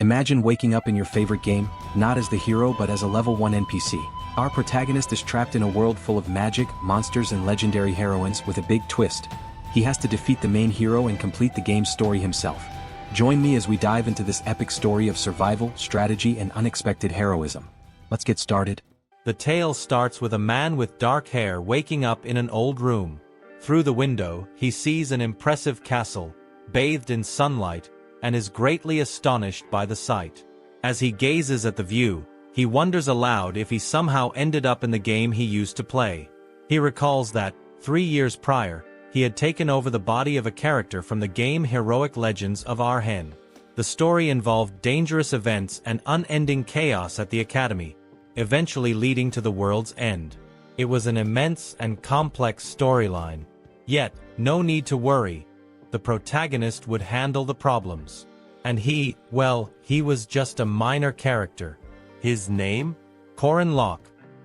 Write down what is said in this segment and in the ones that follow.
Imagine waking up in your favorite game, not as the hero but as a level 1 NPC. Our protagonist is trapped in a world full of magic, monsters and legendary heroines with a big twist. He has to defeat the main hero and complete the game's story himself. Join me as we dive into this epic story of survival, strategy and unexpected heroism. Let's get started. The tale starts with a man with dark hair waking up in an old room. Through the window, he sees an impressive castle, bathed in sunlight, and is greatly astonished by the sight. As he gazes at the view, he wonders aloud if he somehow ended up in the game he used to play. He recalls that, 3 years prior, he had taken over the body of a character from the game Heroic Legends of Harem. The story involved dangerous events and unending chaos at the academy, eventually leading to the world's end. It was an immense and complex storyline. Yet, no need to worry. The protagonist would handle the problems. And he was just a minor character. His name? Corin,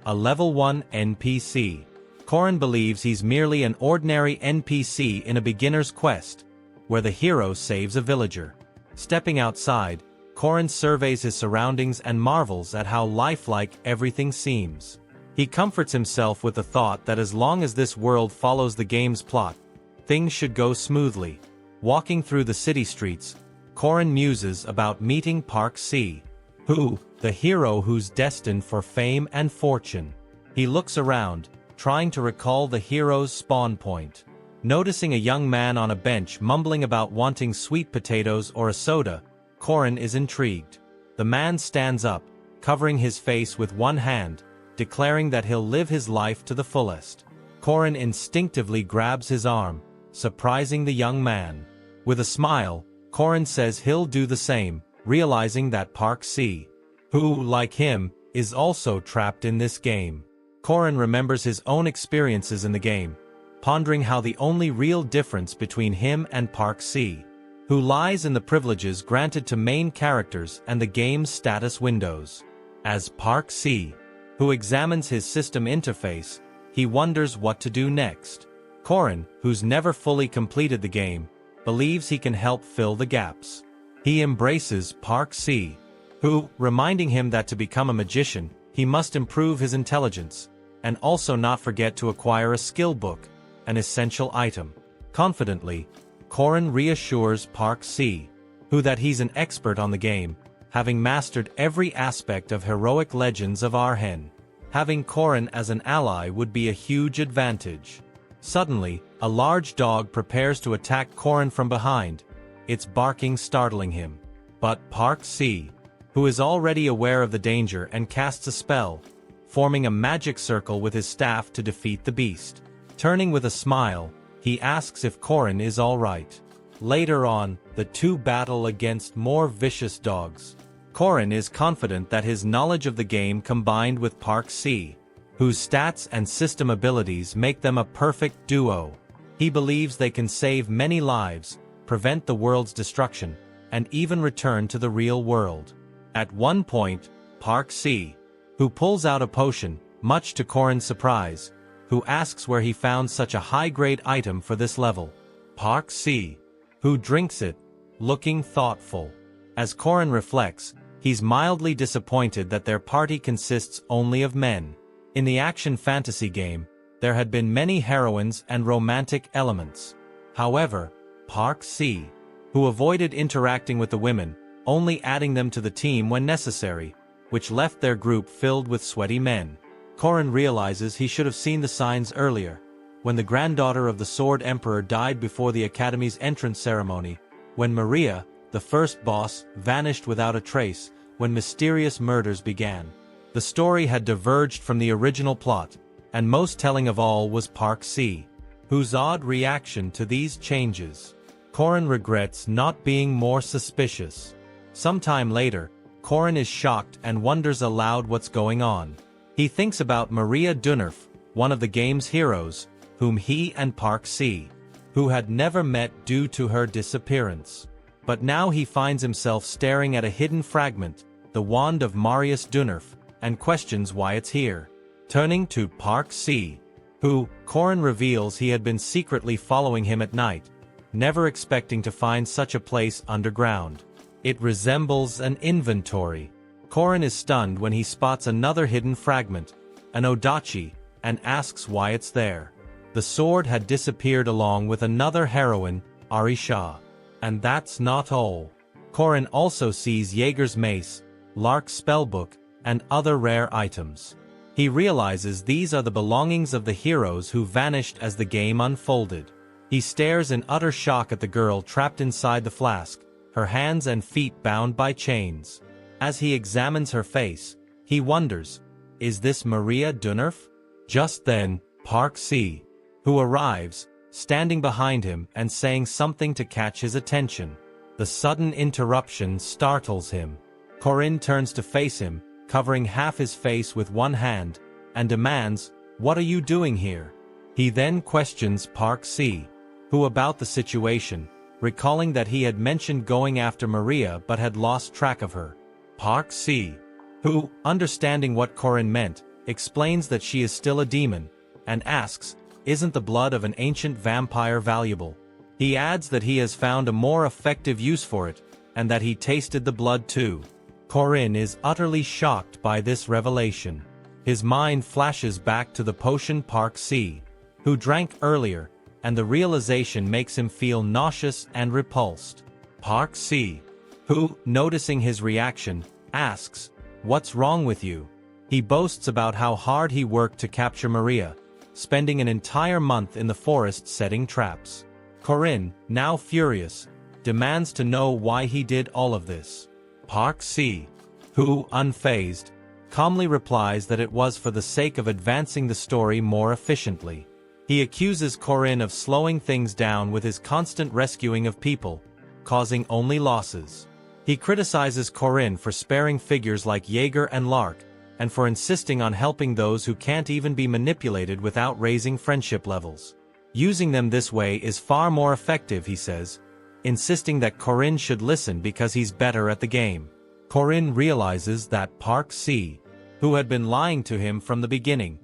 a level 1 NPC. Corin believes he's merely an ordinary NPC in a beginner's quest, where the hero saves a villager. Stepping outside, Corin surveys his surroundings and marvels at how lifelike everything seems. He comforts himself with the thought that as long as this world follows the game's plot, things should go smoothly. Walking through the city streets, Corin muses about meeting Park C, the hero who's destined for fame and fortune. He looks around, trying to recall the hero's spawn point. Noticing a young man on a bench mumbling about wanting sweet potatoes or a soda, Corin is intrigued. The man stands up, covering his face with one hand, declaring that he'll live his life to the fullest. Corin instinctively grabs his arm, surprising the young man. With a smile, Corin says he'll do the same, realizing that Park C, who, like him, is also trapped in this game. Corin remembers his own experiences in the game, pondering how the only real difference between him and Park C, who lies in the privileges granted to main characters and the game's status windows. As Park C, who examines his system interface, he wonders what to do next. Corin, who's never fully completed the game, believes he can help fill the gaps. He embraces Park C, who, reminding him that to become a magician, he must improve his intelligence, and also not forget to acquire a skill book, an essential item. Confidently, Corin reassures Park C, that he's an expert on the game, having mastered every aspect of Heroic Legends of Harem. Having Corin as an ally would be a huge advantage. Suddenly, a large dog prepares to attack Corin from behind, its barking startling him. But Park C, who is already aware of the danger and casts a spell, forming a magic circle with his staff to defeat the beast. Turning with a smile, he asks if Corin is alright. Later on, the two battle against more vicious dogs. Corin is confident that his knowledge of the game combined with Park C, whose stats and system abilities make them a perfect duo. He believes they can save many lives, prevent the world's destruction, and even return to the real world. At one point, Park C, who pulls out a potion, much to Corin's surprise, who asks where he found such a high-grade item for this level. Park C, who drinks it, looking thoughtful. As Corin reflects, he's mildly disappointed that their party consists only of men. In the action fantasy game, there had been many heroines and romantic elements. However, Park C, who avoided interacting with the women, only adding them to the team when necessary, which left their group filled with sweaty men. Corin realizes he should have seen the signs earlier, when the granddaughter of the Sword Emperor died before the Academy's entrance ceremony, when Maria, the first boss, vanished without a trace, when mysterious murders began. The story had diverged from the original plot, and most telling of all was Park C, whose odd reaction to these changes. Corin regrets not being more suspicious. Sometime later, Corin is shocked and wonders aloud what's going on. He thinks about Maria Dunnerf, one of the game's heroes, whom he and Park C, who had never met due to her disappearance. But now he finds himself staring at a hidden fragment, the wand of Marius Dunnerf, and questions why it's here. Turning to Park C, who, Corin reveals he had been secretly following him at night, never expecting to find such a place underground. It resembles an inventory. Corin is stunned when he spots another hidden fragment, an odachi, and asks why it's there. The sword had disappeared along with another heroine, Arisha. And that's not all. Corin also sees Jaeger's mace, Lark's spellbook, and other rare items. He realizes these are the belongings of the heroes who vanished as the game unfolded. He stares in utter shock at the girl trapped inside the flask, her hands and feet bound by chains. As he examines her face, he wonders, is this Maria Dunnerf? Just then, Park C, who arrives, standing behind him and saying something to catch his attention. The sudden interruption startles him. Corin turns to face him, covering half his face with one hand, and demands, "What are you doing here?" He then questions Park C, who about the situation, recalling that he had mentioned going after Maria but had lost track of her. Park C, who, understanding what Corin meant, explains that she is still a demon, and asks, isn't the blood of an ancient vampire valuable? He adds that he has found a more effective use for it, and that he tasted the blood too. Corin is utterly shocked by this revelation. His mind flashes back to the potion Park C, who drank earlier, and the realization makes him feel nauseous and repulsed. Park C, who, noticing his reaction, asks, "What's wrong with you?" He boasts about how hard he worked to capture Maria, spending an entire month in the forest setting traps. Corin, now furious, demands to know why he did all of this. Park C, who, unfazed, calmly replies that it was for the sake of advancing the story more efficiently. He accuses Corin of slowing things down with his constant rescuing of people, causing only losses. He criticizes Corin for sparing figures like Jaeger and Lark, and for insisting on helping those who can't even be manipulated without raising friendship levels. Using them this way is far more effective, he says, insisting that Corin should listen because he's better at the game. Corin realizes that Park C, who had been lying to him from the beginning.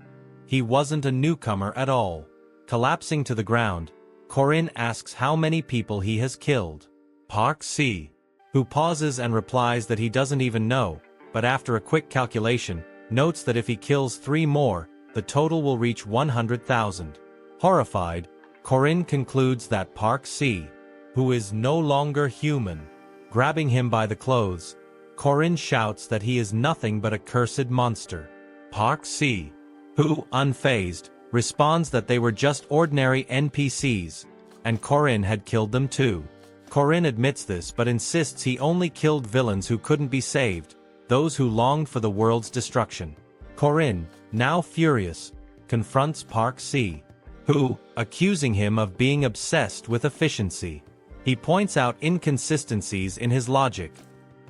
He wasn't a newcomer at all. Collapsing to the ground, Corin asks how many people he has killed. Park C, who pauses and replies that he doesn't even know, but after a quick calculation, notes that if he kills 3 more, the total will reach 100,000. Horrified, Corin concludes that Park C, who is no longer human. Grabbing him by the clothes, Corin shouts that he is nothing but a cursed monster. Park C, who, unfazed, responds that they were just ordinary NPCs, and Corin had killed them too. Corin admits this but insists he only killed villains who couldn't be saved, those who longed for the world's destruction. Corin, now furious, confronts Park C, who, accusing him of being obsessed with efficiency. He points out inconsistencies in his logic.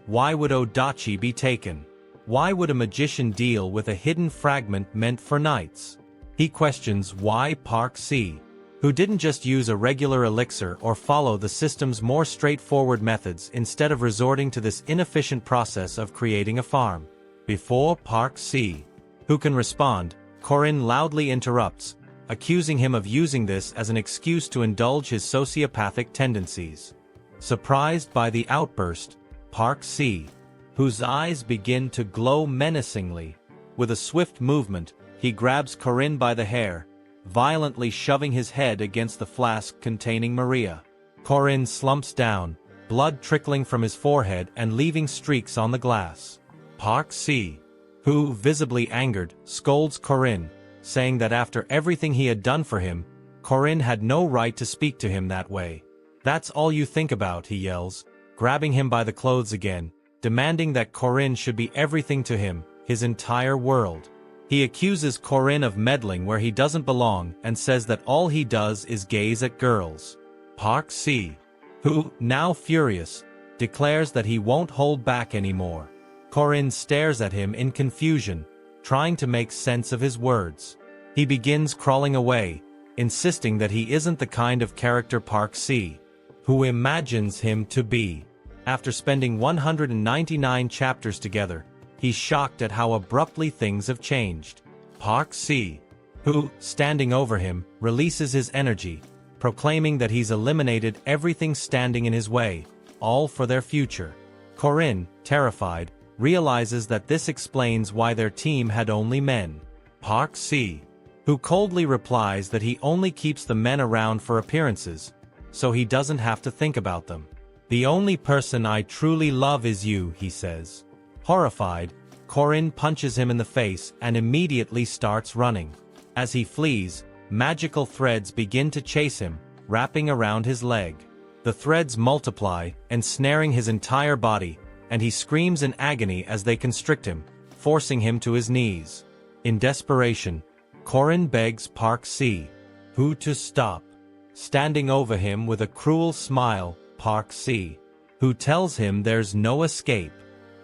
Why would Odachi be taken? Why would a magician deal with a hidden fragment meant for knights? He questions why Park C, who didn't just use a regular elixir or follow the system's more straightforward methods instead of resorting to this inefficient process of creating a farm. Before Park C, who can respond, Corin loudly interrupts, accusing him of using this as an excuse to indulge his sociopathic tendencies. Surprised by the outburst, Park C, whose eyes begin to glow menacingly, with a swift movement, he grabs Corin by the hair, violently shoving his head against the flask containing Maria. Corin slumps down, blood trickling from his forehead and leaving streaks on the glass. Park C, who, visibly angered, scolds Corin, saying that after everything he had done for him, Corin had no right to speak to him that way. "That's all you think about," he yells, grabbing him by the clothes again, demanding that Corin should be everything to him, his entire world. He accuses Corin of meddling where he doesn't belong and says that all he does is gaze at girls. Park C, who, now furious, declares that he won't hold back anymore. Corin stares at him in confusion, trying to make sense of his words. He begins crawling away, insisting that he isn't the kind of character Park C, who imagines him to be. After spending 199 chapters together, he's shocked at how abruptly things have changed. Park C, who, standing over him, releases his energy, proclaiming that he's eliminated everything standing in his way, all for their future. Corin, terrified, realizes that this explains why their team had only men. Park Si, who coldly replies that he only keeps the men around for appearances, so he doesn't have to think about them. "The only person I truly love is you," he says. Horrified, Corin punches him in the face and immediately starts running. As he flees, magical threads begin to chase him, wrapping around his leg. The threads multiply, ensnaring his entire body, and he screams in agony as they constrict him, forcing him to his knees. In desperation, Corin begs Park Si, who to stop. Standing over him with a cruel smile, Park Si, who tells him there's no escape.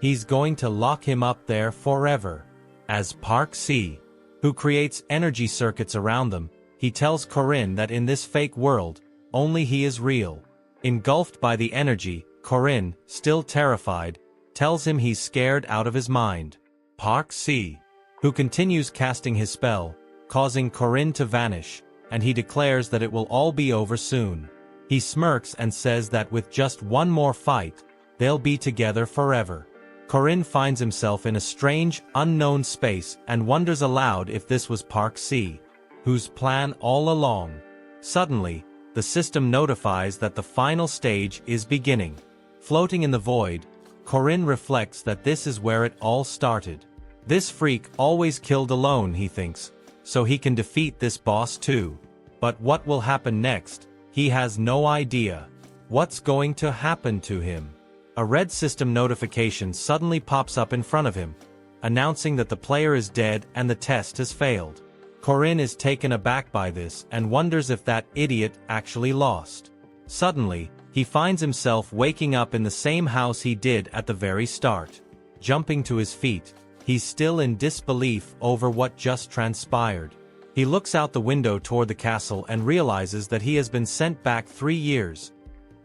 He's going to lock him up there forever. As Park Si, who creates energy circuits around them, he tells Corin that in this fake world, only he is real. Engulfed by the energy, Corin, still terrified, tells him he's scared out of his mind. Park Si, who continues casting his spell, causing Corin to vanish, and he declares that it will all be over soon. He smirks and says that with just one more fight, they'll be together forever. Corin finds himself in a strange, unknown space and wonders aloud if this was Park Si, whose plan all along. Suddenly, the system notifies that the final stage is beginning. Floating in the void, Corin reflects that this is where it all started. This freak always killed alone, he thinks, so he can defeat this boss too. But what will happen next? He has no idea. What's going to happen to him? A red system notification suddenly pops up in front of him, announcing that the player is dead and the test has failed. Corin is taken aback by this and wonders if that idiot actually lost. Suddenly, he finds himself waking up in the same house he did at the very start. Jumping to his feet, he's still in disbelief over what just transpired. He looks out the window toward the castle and realizes that he has been sent back 3 years,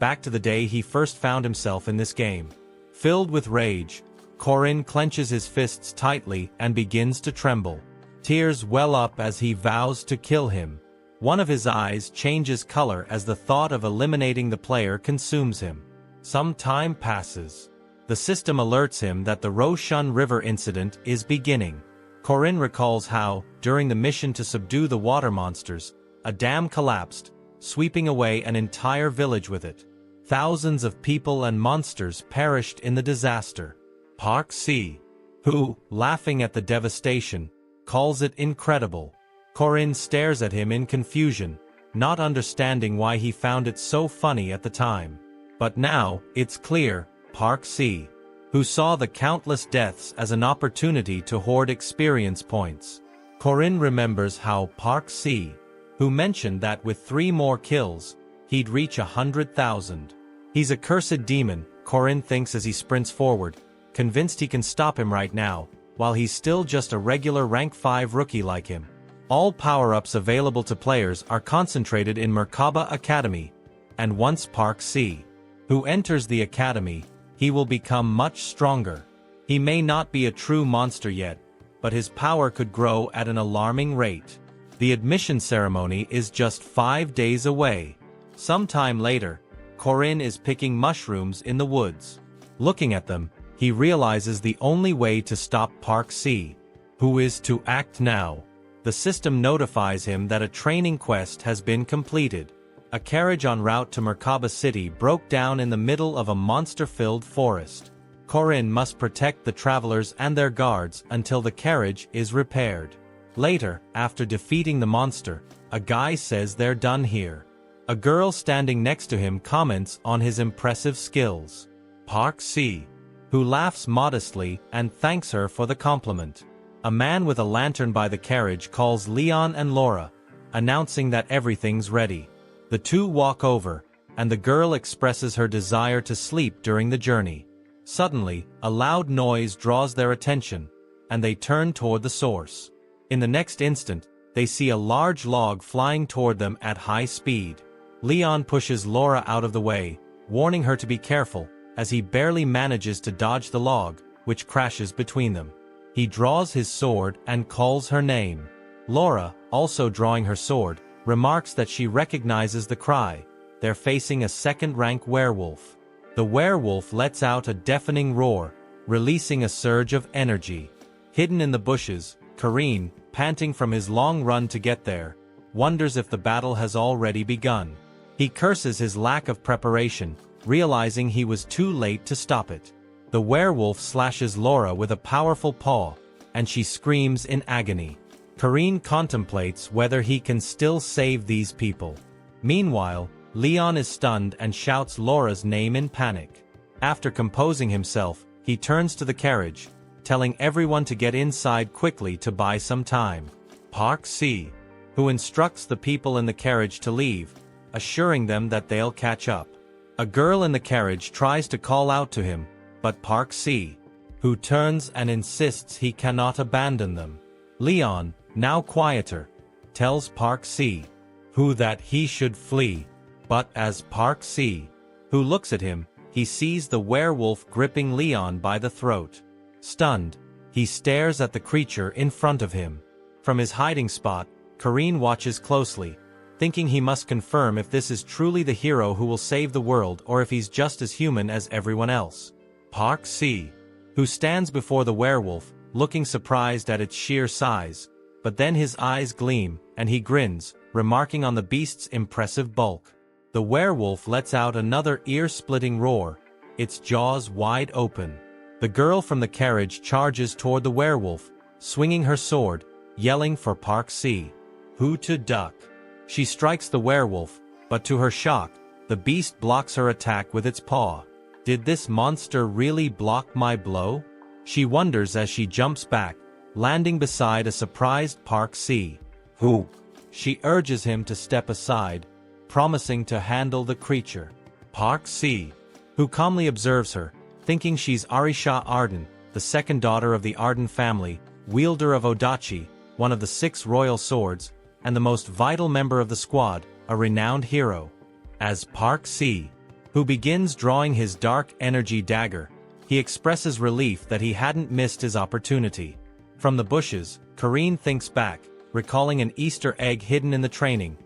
back to the day he first found himself in this game. Filled with rage, Corin clenches his fists tightly and begins to tremble. Tears well up as he vows to kill him. One of his eyes changes color as the thought of eliminating the player consumes him. Some time passes. The system alerts him that the Roshan River incident is beginning. Corin recalls how, during the mission to subdue the water monsters, a dam collapsed, sweeping away an entire village with it. Thousands of people and monsters perished in the disaster. Park Si, who, laughing at the devastation, calls it incredible. Corin stares at him in confusion, not understanding why he found it so funny at the time. But now, it's clear, Park Si, who saw the countless deaths as an opportunity to hoard experience points. Corin remembers how Park Si, who mentioned that with 3 more kills, he'd reach 100,000. He's a cursed demon, Corin thinks as he sprints forward, convinced he can stop him right now, while he's still just a regular rank 5 rookie like him. All power-ups available to players are concentrated in Merkaba Academy, and once Park Si, who enters the academy, he will become much stronger. He may not be a true monster yet, but his power could grow at an alarming rate. The admission ceremony is just 5 days away. Sometime later, Corin is picking mushrooms in the woods. Looking at them, he realizes the only way to stop Park Si, who is to act now. The system notifies him that a training quest has been completed. A carriage en route to Merkaba City broke down in the middle of a monster-filled forest. Corin must protect the travelers and their guards until the carriage is repaired. Later, after defeating the monster, a guy says they're done here. A girl standing next to him comments on his impressive skills. Park Si, who laughs modestly and thanks her for the compliment. A man with a lantern by the carriage calls Leon and Laura, announcing that everything's ready. The two walk over, and the girl expresses her desire to sleep during the journey. Suddenly, a loud noise draws their attention, and they turn toward the source. In the next instant, they see a large log flying toward them at high speed. Leon pushes Laura out of the way, warning her to be careful, as he barely manages to dodge the log, which crashes between them. He draws his sword and calls her name. Laura, also drawing her sword, remarks that she recognizes the cry. They're facing a second-rank werewolf. The werewolf lets out a deafening roar, releasing a surge of energy. Hidden in the bushes, Corin, panting from his long run to get there, wonders if the battle has already begun. He curses his lack of preparation, realizing he was too late to stop it. The werewolf slashes Laura with a powerful paw, and she screams in agony. Corin contemplates whether he can still save these people. Meanwhile, Leon is stunned and shouts Laura's name in panic. After composing himself, he turns to the carriage, telling everyone to get inside quickly to buy some time. Park Si, who instructs the people in the carriage to leave, assuring them that they'll catch up. A girl in the carriage tries to call out to him, but Park Si, who turns and insists he cannot abandon them. Leon, now quieter, tells Park Si, who that he should flee. But as Park Si, who looks at him, he sees the werewolf gripping Leon by the throat. Stunned, he stares at the creature in front of him. From his hiding spot, Corin watches closely, thinking he must confirm if this is truly the hero who will save the world or if he's just as human as everyone else. Park Si, who stands before the werewolf, looking surprised at its sheer size, but then his eyes gleam, and he grins, remarking on the beast's impressive bulk. The werewolf lets out another ear-splitting roar, its jaws wide open. The girl from the carriage charges toward the werewolf, swinging her sword, yelling for Park Si, who to duck. She strikes the werewolf, but to her shock, the beast blocks her attack with its paw. Did this monster really block my blow? She wonders as she jumps back, landing beside a surprised Park Si. Who? She urges him to step aside, promising to handle the creature. Park Si, who calmly observes her, thinking she's Arisha Arden, the second daughter of the Arden family, wielder of Odachi, one of the 6 royal swords, and the most vital member of the squad, a renowned hero. As Park Si, who begins drawing his dark energy dagger, he expresses relief that he hadn't missed his opportunity. From the bushes, Corin thinks back, recalling an Easter egg hidden in the training,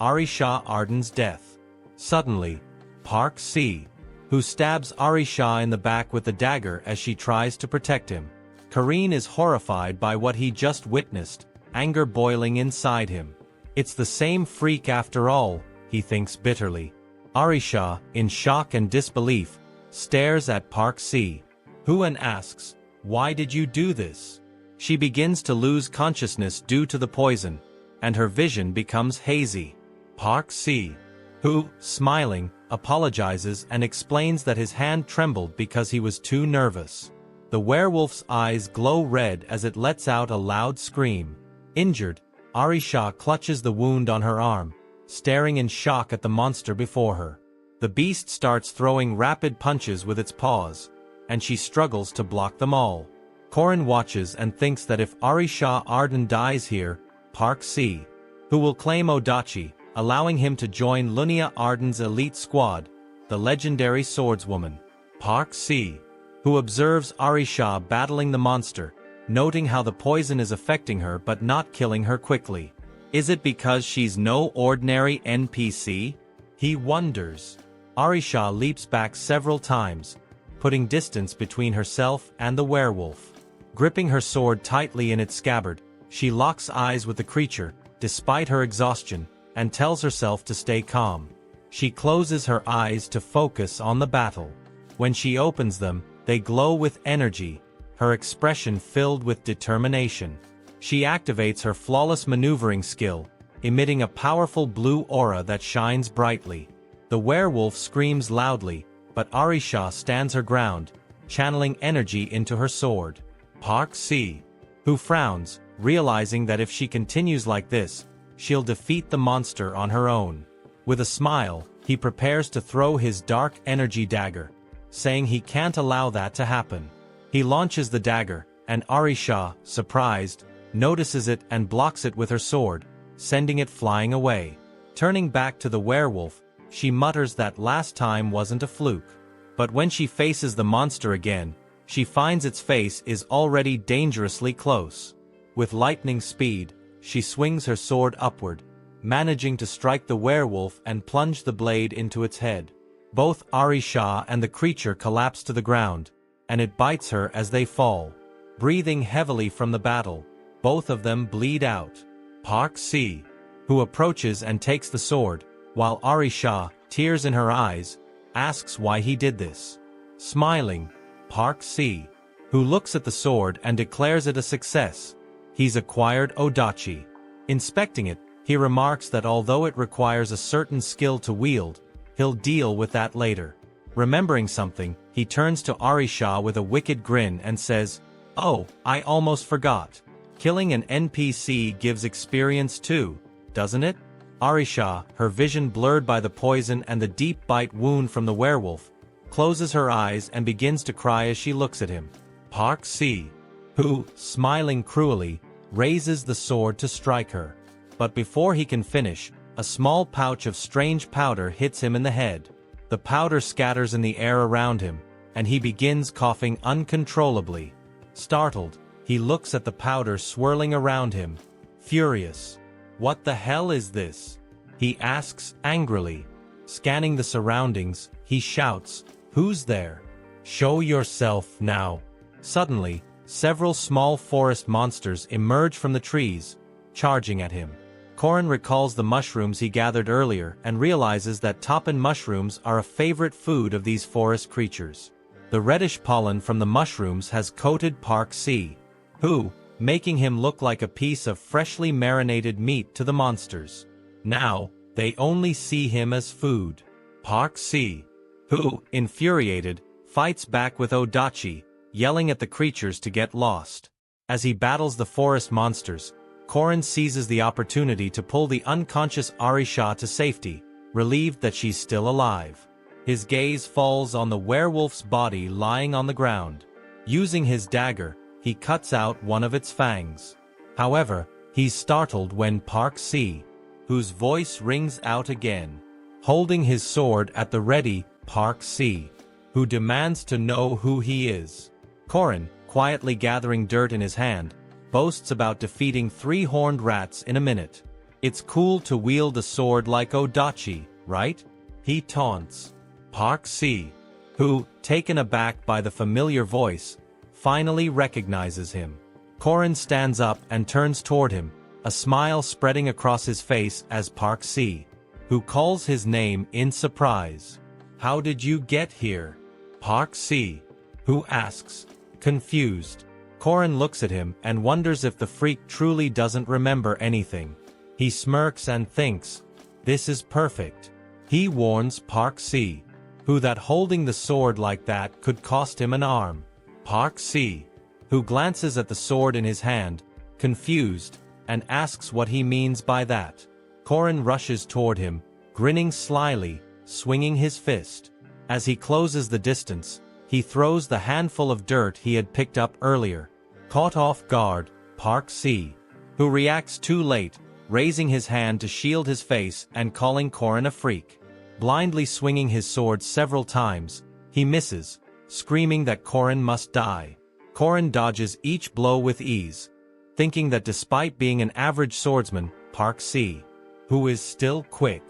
Arisha Arden's death. Suddenly, Park Si, who stabs Arisha in the back with the dagger as she tries to protect him. Corin is horrified by what he just witnessed, anger boiling inside him. It's the same freak after all, he thinks bitterly. Arisha, in shock and disbelief, stares at Park Si, who asks, "Why did you do this?" She begins to lose consciousness due to the poison, and her vision becomes hazy. Park Si, who, smiling, apologizes and explains that his hand trembled because he was too nervous. The werewolf's eyes glow red as it lets out a loud scream. Injured, Arisha clutches the wound on her arm, staring in shock at the monster before her. The beast starts throwing rapid punches with its paws, and she struggles to block them all. Corin watches and thinks that if Arisha Arden dies here, Park Si, who will claim Odachi, allowing him to join Lunia Arden's elite squad, the legendary swordswoman. Park Si, who observes Arisha battling the monster, noting how the poison is affecting her but not killing her quickly. Is it because she's no ordinary NPC? He wonders. Arisha leaps back several times, putting distance between herself and the werewolf. Gripping her sword tightly in its scabbard, she locks eyes with the creature, despite her exhaustion, and tells herself to stay calm. She closes her eyes to focus on the battle. When she opens them, they glow with energy, her expression filled with determination. She activates her flawless maneuvering skill, emitting a powerful blue aura that shines brightly. The werewolf screams loudly, but Arisha stands her ground, channeling energy into her sword. Park Si, who frowns, realizing that if she continues like this, she'll defeat the monster on her own. With a smile, he prepares to throw his dark energy dagger, saying he can't allow that to happen. He launches the dagger, and Arisha, surprised, notices it and blocks it with her sword, sending it flying away. Turning back to the werewolf, she mutters that last time wasn't a fluke. But when she faces the monster again, she finds its face is already dangerously close. With lightning speed, she swings her sword upward, managing to strike the werewolf and plunge the blade into its head. Both Arisha and the creature collapse to the ground, and it bites her as they fall. Breathing heavily from the battle, both of them bleed out. Park Si, who approaches and takes the sword, while Arisha, tears in her eyes, asks why he did this. Smiling, Park Si, who looks at the sword and declares it a success. He's acquired Odachi. Inspecting it, he remarks that although it requires a certain skill to wield, he'll deal with that later. Remembering something, he turns to Arisha with a wicked grin and says, "Oh, I almost forgot. Killing an NPC gives experience too, doesn't it?" Arisha, her vision blurred by the poison and the deep bite wound from the werewolf, closes her eyes and begins to cry as she looks at him. Park Si, who, smiling cruelly, raises the sword to strike her. But before he can finish, a small pouch of strange powder hits him in the head. The powder scatters in the air around him, and he begins coughing uncontrollably. Startled, he looks at the powder swirling around him. Furious. "What the hell is this?" he asks angrily. Scanning the surroundings, he shouts, "Who's there? Show yourself now." Suddenly, several small forest monsters emerge from the trees, charging at him. Corin recalls the mushrooms he gathered earlier and realizes that toppin mushrooms are a favorite food of these forest creatures. The reddish pollen from the mushrooms has coated Park Si, who, making him look like a piece of freshly marinated meat to the monsters. Now, they only see him as food. Park Si, who, infuriated, fights back with Odachi, yelling at the creatures to get lost. As he battles the forest monsters, Corin seizes the opportunity to pull the unconscious Arisha to safety, relieved that she's still alive. His gaze falls on the werewolf's body lying on the ground. Using his dagger, he cuts out one of its fangs. However, he's startled when Park Si, whose voice rings out again. Holding his sword at the ready, Park Si, who demands to know who he is. Corin, quietly gathering dirt in his hand, boasts about defeating 3 horned rats in a minute. "It's cool to wield a sword like Odachi, right?" he taunts. Park Si, who, taken aback by the familiar voice, finally recognizes him. Corin stands up and turns toward him, a smile spreading across his face as Park Si, who calls his name in surprise. "How did you get here?" Park Si, who asks, confused. Corin looks at him and wonders if the freak truly doesn't remember anything. He smirks and thinks, "This is perfect." He warns Park Si, who that holding the sword like that could cost him an arm. Park Si, who glances at the sword in his hand, confused, and asks what he means by that. Corin rushes toward him, grinning slyly, swinging his fist. As he closes the distance, he throws the handful of dirt he had picked up earlier. Caught off guard, Park Si, who reacts too late, raising his hand to shield his face and calling Corin a freak. Blindly swinging his sword several times, he misses, screaming that Corin must die. Corin dodges each blow with ease, thinking that despite being an average swordsman, Park Si, who is still quick.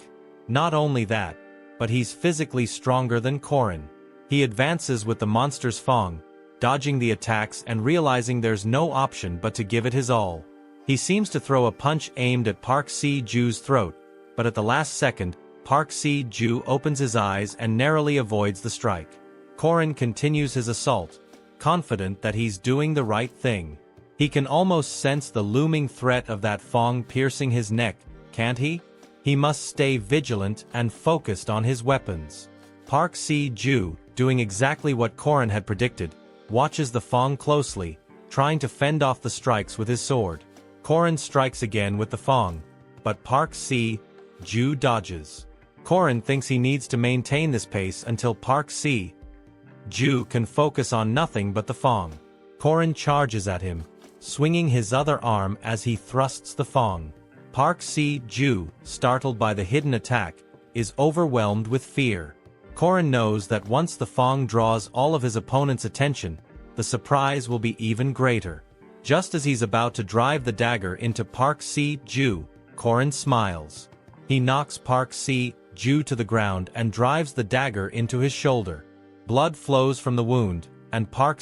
Not only that, but he's physically stronger than Corin. He advances with the monster's fang, dodging the attacks and realizing there's no option but to give it his all. He seems to throw a punch aimed at Park Si-ju's throat, but at the last second, Park Si-ju opens his eyes and narrowly avoids the strike. Corin continues his assault, confident that he's doing the right thing. He can almost sense the looming threat of that fang piercing his neck, can't he? He must stay vigilant and focused on his weapons. Park Si-ju, doing exactly what Corin had predicted, watches the fang closely, trying to fend off the strikes with his sword. Corin strikes again with the fang, but Park Si-ju dodges. Corin thinks he needs to maintain this pace until Park Si-ju can focus on nothing but the fang. Corin charges at him, swinging his other arm as he thrusts the fang. Park Si-ju, startled by the hidden attack, is overwhelmed with fear. Corin knows that once the fang draws all of his opponent's attention, the surprise will be even greater. Just as he's about to drive the dagger into Park Si-ju, Corin smiles. He knocks Park Si-ju Ju to the ground and drives the dagger into his shoulder. Blood flows from the wound, and Park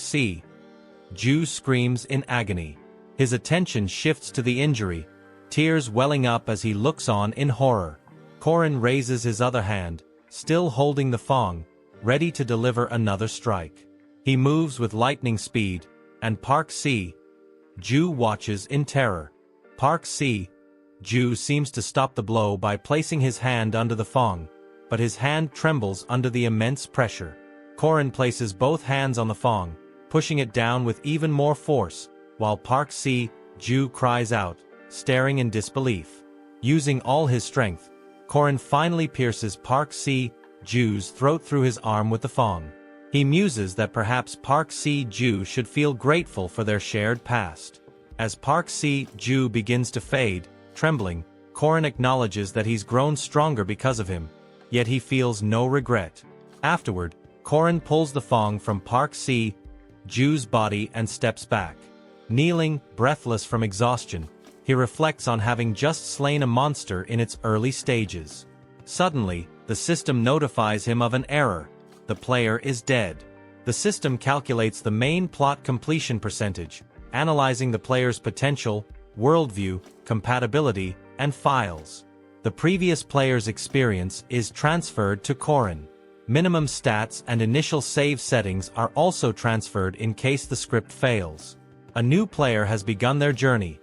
Ju screams in agony. His attention shifts to the injury, tears welling up as he looks on in horror. Corin raises his other hand, still holding the Fong, ready to deliver another strike. He moves with lightning speed, and Park Ju watches in terror. Park Ju seems to stop the blow by placing his hand under the Fong, but his hand trembles under the immense pressure. Corin places both hands on the Fong, pushing it down with even more force, while Park Ju cries out, staring in disbelief. Using all his strength, Corin finally pierces Park Ju's throat through his arm with the Fong. He muses that perhaps Park Ju should feel grateful for their shared past. As Park Ju begins to fade, trembling, Corin acknowledges that he's grown stronger because of him, yet he feels no regret. Afterward, Corin pulls the Fong from Park Ju's body and steps back. Kneeling, breathless from exhaustion, he reflects on having just slain a monster in its early stages. Suddenly, the system notifies him of an error. The player is dead. The system calculates the main plot completion percentage, analyzing the player's potential, worldview, compatibility, and files. The previous player's experience is transferred to Corin. Minimum stats and initial save settings are also transferred in case the script fails. A new player has begun their journey.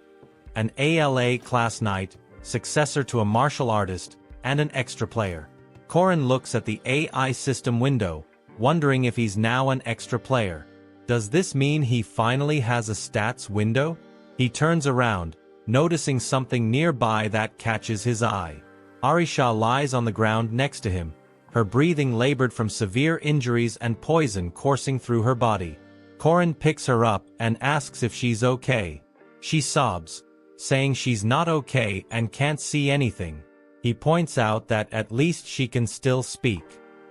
An ALA class knight, successor to a martial artist, and an extra player. Corin looks at the AI system window, wondering if he's now an extra player. Does this mean he finally has a stats window? He turns around, noticing something nearby that catches his eye. Arisha lies on the ground next to him, her breathing labored from severe injuries and poison coursing through her body. Corin picks her up and asks if she's okay. She sobs, saying she's not okay and can't see anything. He points out that at least she can still speak.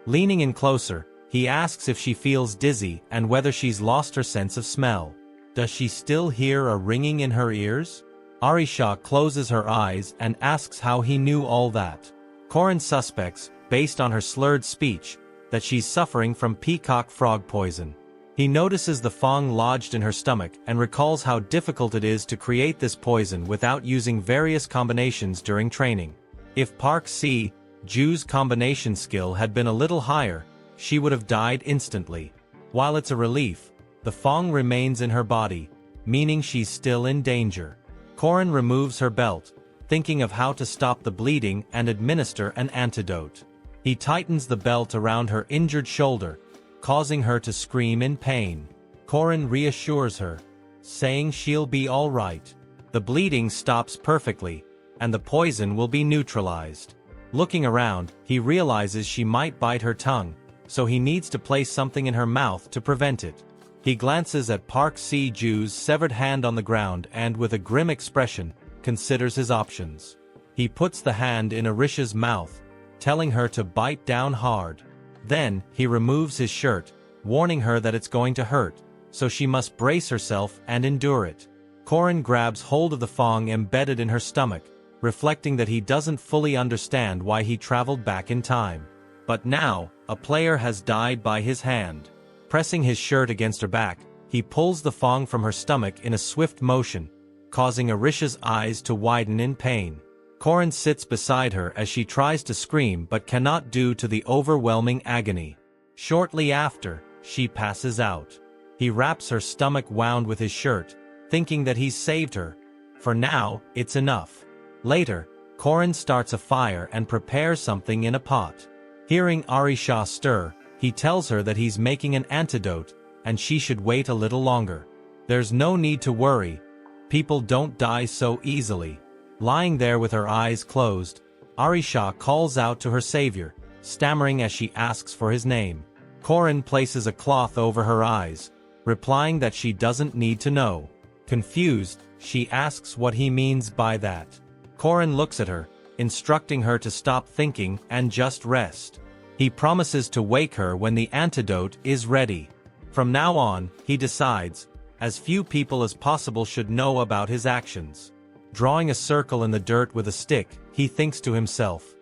Leaning in closer, he asks if she feels dizzy and whether she's lost her sense of smell. Does she still hear a ringing in her ears? Arisha closes her eyes and asks how he knew all that. Corin suspects, based on her slurred speech, that she's suffering from peacock frog poison. He notices the Fong lodged in her stomach and recalls how difficult it is to create this poison without using various combinations during training. If Park Ju's combination skill had been a little higher, she would have died instantly. While it's a relief, the Fong remains in her body, meaning she's still in danger. Corin removes her belt, thinking of how to stop the bleeding and administer an antidote. He tightens the belt around her injured shoulder, causing her to scream in pain. Corin reassures her, saying she'll be all right. The bleeding stops perfectly, and the poison will be neutralized. Looking around, he realizes she might bite her tongue, so he needs to place something in her mouth to prevent it. He glances at Park Ju's severed hand on the ground and, with a grim expression, considers his options. He puts the hand in Arisha's mouth, telling her to bite down hard. Then, he removes his shirt, warning her that it's going to hurt, so she must brace herself and endure it. Corin grabs hold of the Fong embedded in her stomach, reflecting that he doesn't fully understand why he traveled back in time. But now, a player has died by his hand. Pressing his shirt against her back, he pulls the Fong from her stomach in a swift motion, causing Arisha's eyes to widen in pain. Corin sits beside her as she tries to scream but cannot due to the overwhelming agony. Shortly after, she passes out. He wraps her stomach wound with his shirt, thinking that he's saved her. For now, it's enough. Later, Corin starts a fire and prepares something in a pot. Hearing Arisha stir, he tells her that he's making an antidote, and she should wait a little longer. There's no need to worry. People don't die so easily. Lying there with her eyes closed, Arisha calls out to her savior, stammering as she asks for his name. Corin places a cloth over her eyes, replying that she doesn't need to know. Confused, she asks what he means by that. Corin looks at her, instructing her to stop thinking and just rest. He promises to wake her when the antidote is ready. From now on, he decides, as few people as possible should know about his actions. Drawing a circle in the dirt with a stick, he thinks to himself,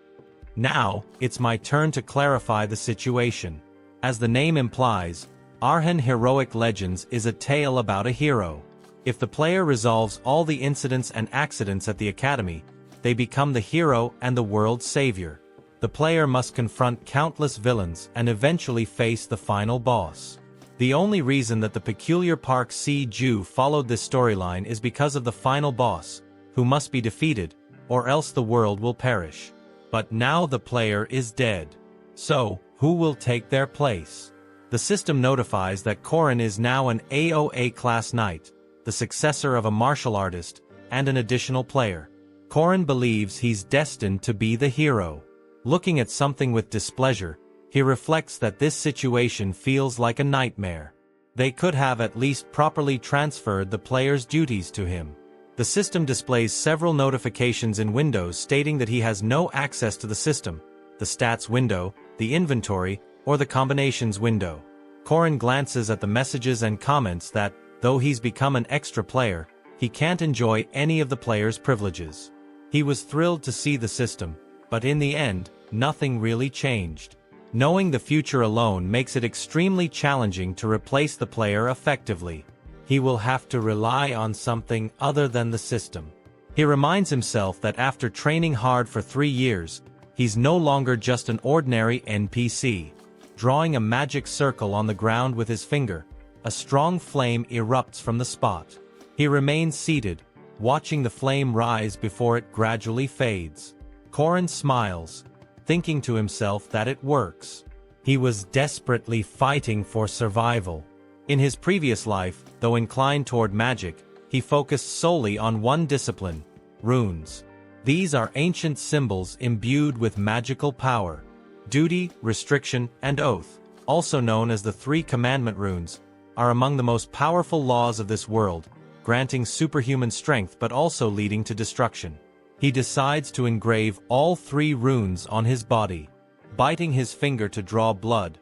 Now, it's my turn to clarify the situation. As the name implies, Arhan Heroic Legends is a tale about a hero. If the player resolves all the incidents and accidents at the academy, they become the hero and the world's savior. The player must confront countless villains and eventually face the final boss. The only reason that the peculiar Park Si-ju followed this storyline is because of the final boss, who must be defeated, or else the world will perish. But now the player is dead. So, who will take their place? The system notifies that Corin is now an AOA class knight, the successor of a martial artist, and an additional player. Corin believes he's destined to be the hero. Looking at something with displeasure, he reflects that this situation feels like a nightmare. They could have at least properly transferred the player's duties to him. The system displays several notifications in Windows stating that he has no access to the system, the stats window, the inventory, or the combinations window. Corin glances at the messages and comments that, though he's become an extra player, he can't enjoy any of the player's privileges. He was thrilled to see the system, but in the end, nothing really changed. Knowing the future alone makes it extremely challenging to replace the player effectively. He will have to rely on something other than the system. He reminds himself that after training hard for 3 years, he's no longer just an ordinary NPC. Drawing a magic circle on the ground with his finger, a strong flame erupts from the spot. He remains seated, watching the flame rise before it gradually fades. Corin smiles, thinking to himself that it works. He was desperately fighting for survival. In his previous life, though inclined toward magic, he focused solely on one discipline, runes. These are ancient symbols imbued with magical power. Duty, restriction, and oath, also known as the 3 commandment runes, are among the most powerful laws of this world, granting superhuman strength but also leading to destruction. He decides to engrave all 3 runes on his body. Biting his finger to draw blood,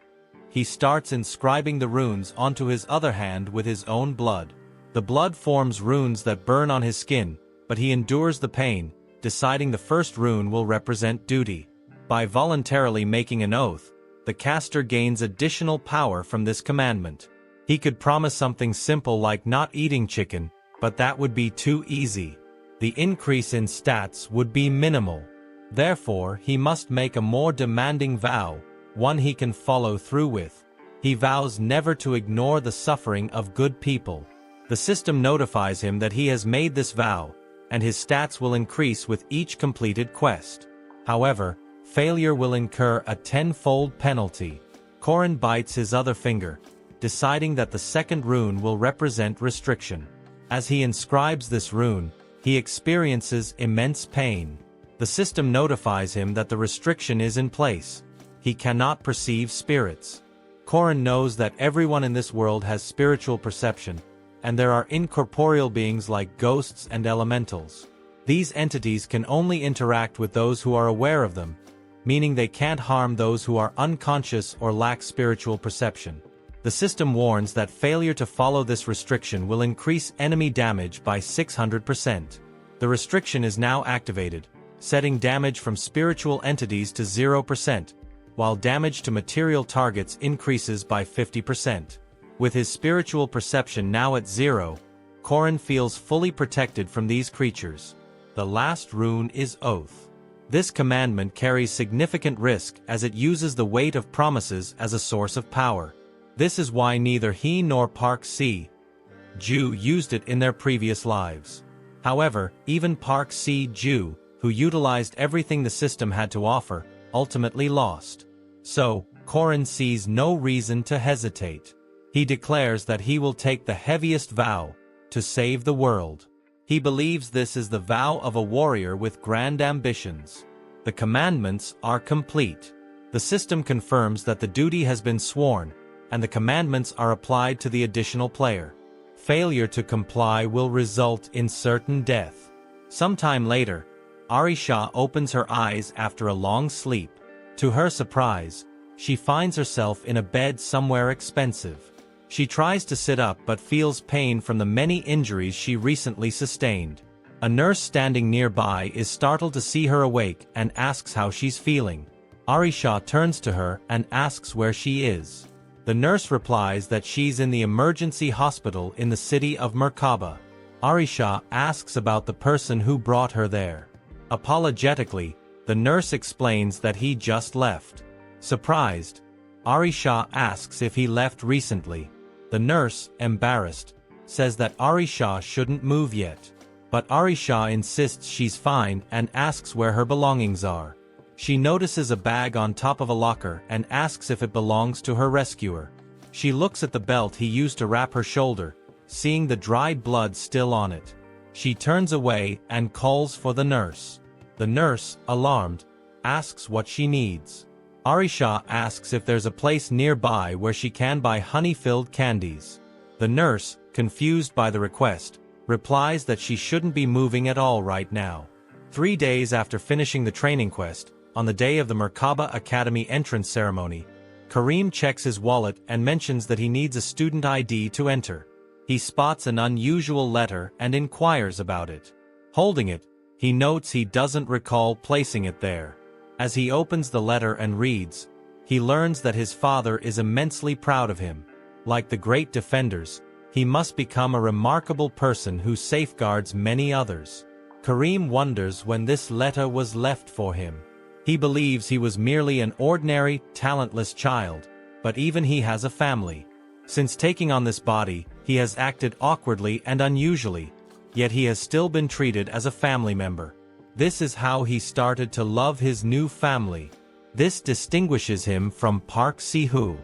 he starts inscribing the runes onto his other hand with his own blood. The blood forms runes that burn on his skin, but he endures the pain, deciding the first rune will represent duty. By voluntarily making an oath, the caster gains additional power from this commandment. He could promise something simple like not eating chicken, but that would be too easy. The increase in stats would be minimal. Therefore, he must make a more demanding vow, one he can follow through with. He vows never to ignore the suffering of good people. The system notifies him that he has made this vow, and his stats will increase with each completed quest. However, failure will incur a 10-fold penalty. Corin bites his other finger, deciding that the second rune will represent restriction. As he inscribes this rune, he experiences immense pain. The system notifies him that the restriction is in place. He cannot perceive spirits. Corin knows that everyone in this world has spiritual perception, and there are incorporeal beings like ghosts and elementals. These entities can only interact with those who are aware of them, meaning they can't harm those who are unconscious or lack spiritual perception. The system warns that failure to follow this restriction will increase enemy damage by 600%. The restriction is now activated, setting damage from spiritual entities to 0%, while damage to material targets increases by 50%. With his spiritual perception now at 0, Corin feels fully protected from these creatures. The last rune is Oath. This commandment carries significant risk as it uses the weight of promises as a source of power. This is why neither he nor Park Si-ju used it in their previous lives. However, even Park Si-ju, who utilized everything the system had to offer, ultimately lost. So, Corin sees no reason to hesitate. He declares that he will take the heaviest vow, to save the world. He believes this is the vow of a warrior with grand ambitions. The commandments are complete. The system confirms that the duty has been sworn, and the commandments are applied to the additional player. Failure to comply will result in certain death. Sometime later, Arisha opens her eyes after a long sleep. To her surprise, she finds herself in a bed somewhere expensive. She tries to sit up but feels pain from the many injuries she recently sustained. A nurse standing nearby is startled to see her awake and asks how she's feeling. Arisha turns to her and asks where she is. The nurse replies that she's in the emergency hospital in the city of Merkaba. Arisha asks about the person who brought her there. Apologetically, the nurse explains that he just left. Surprised, Arisha asks if he left recently. The nurse, embarrassed, says that Arisha shouldn't move yet. But Arisha insists she's fine and asks where her belongings are. She notices a bag on top of a locker and asks if it belongs to her rescuer. She looks at the belt he used to wrap her shoulder, seeing the dried blood still on it. She turns away and calls for the nurse. The nurse, alarmed, asks what she needs. Arisha asks if there's a place nearby where she can buy honey-filled candies. The nurse, confused by the request, replies that she shouldn't be moving at all right now. 3 days after finishing the training quest, on the day of the Merkaba Academy entrance ceremony, Karim checks his wallet and mentions that he needs a student ID to enter. He spots an unusual letter and inquires about it. Holding it, he notes he doesn't recall placing it there. As he opens the letter and reads, he learns that his father is immensely proud of him. Like the great defenders, he must become a remarkable person who safeguards many others. Karim wonders when this letter was left for him. He believes he was merely an ordinary, talentless child, but even he has a family. Since taking on this body, he has acted awkwardly and unusually, yet he has still been treated as a family member. This is how he started to love his new family. This distinguishes him from Park Si-hoo.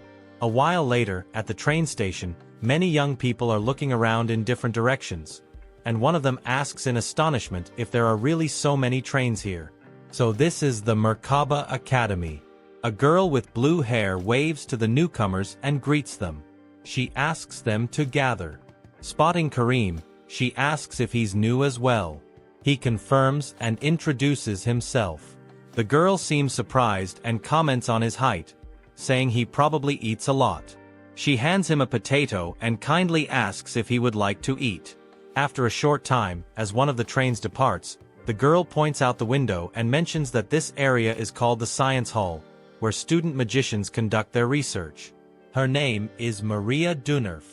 A while later, at the train station, many young people are looking around in different directions, and one of them asks in astonishment if there are really so many trains here. So this is the Merkaba Academy. A girl with blue hair waves to the newcomers and greets them. She asks them to gather. Spotting Karim, she asks if he's new as well. He confirms and introduces himself. The girl seems surprised and comments on his height, saying he probably eats a lot. She hands him a potato and kindly asks if he would like to eat. After a short time, as one of the trains departs, the girl points out the window and mentions that this area is called the Science Hall, where student magicians conduct their research. Her name is Maria Dunerf.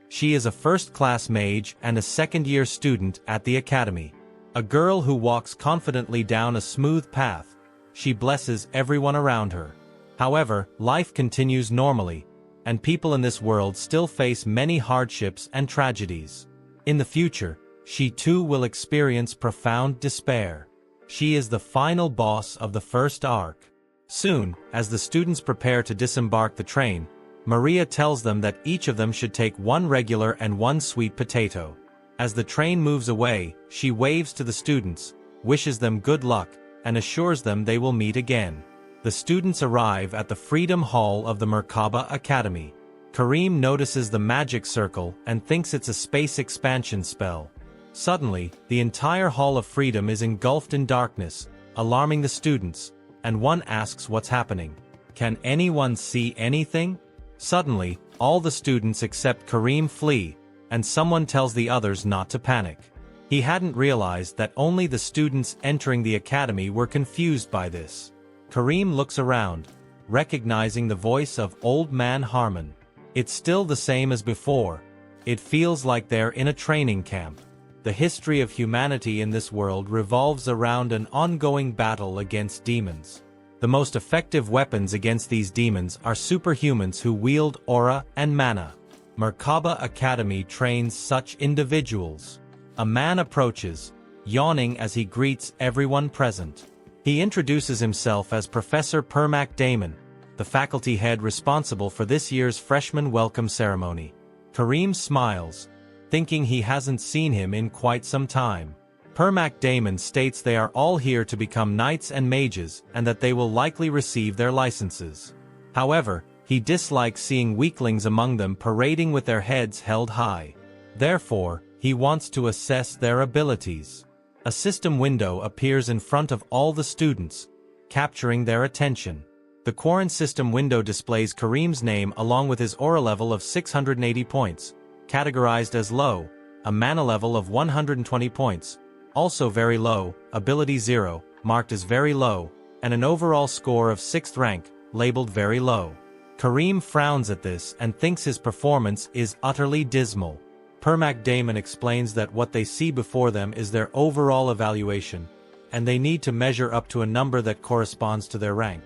She is a first-class mage and a second-year student at the academy. A girl who walks confidently down a smooth path. She blesses everyone around her. However, life continues normally, and people in this world still face many hardships and tragedies. In the future, she too will experience profound despair. She is the final boss of the first arc. Soon, as the students prepare to disembark the train, Maria tells them that each of them should take one regular and one sweet potato. As the train moves away, she waves to the students, wishes them good luck, and assures them they will meet again. The students arrive at the Freedom Hall of the Merkaba Academy. Karim notices the magic circle and thinks it's a space expansion spell. Suddenly, the entire Hall of Freedom is engulfed in darkness, alarming the students, and one asks what's happening. Can anyone see anything? Suddenly, all the students except Karim flee, and someone tells the others not to panic. He hadn't realized that only the students entering the academy were confused by this. Karim looks around, recognizing the voice of Old Man Harmon. It's still the same as before. It feels like they're in a training camp. The history of humanity in this world revolves around an ongoing battle against demons. The most effective weapons against these demons are superhumans who wield aura and mana. Merkaba Academy trains such individuals. A man approaches, yawning as he greets everyone present. He introduces himself as Professor Permac Damon, the faculty head responsible for this year's freshman welcome ceremony. Karim smiles, thinking he hasn't seen him in quite some time. Permac Damon states they are all here to become knights and mages and that they will likely receive their licenses. However, he dislikes seeing weaklings among them parading with their heads held high. Therefore, he wants to assess their abilities. A system window appears in front of all the students, capturing their attention. The Corin system window displays Karim's name along with his aura level of 680 points, categorized as low, a mana level of 120 points, also very low, ability 0, marked as very low, and an overall score of 6th rank, labeled very low. Kareem frowns at this and thinks his performance is utterly dismal. Permac Damon explains that what they see before them is their overall evaluation, and they need to measure up to a number that corresponds to their rank.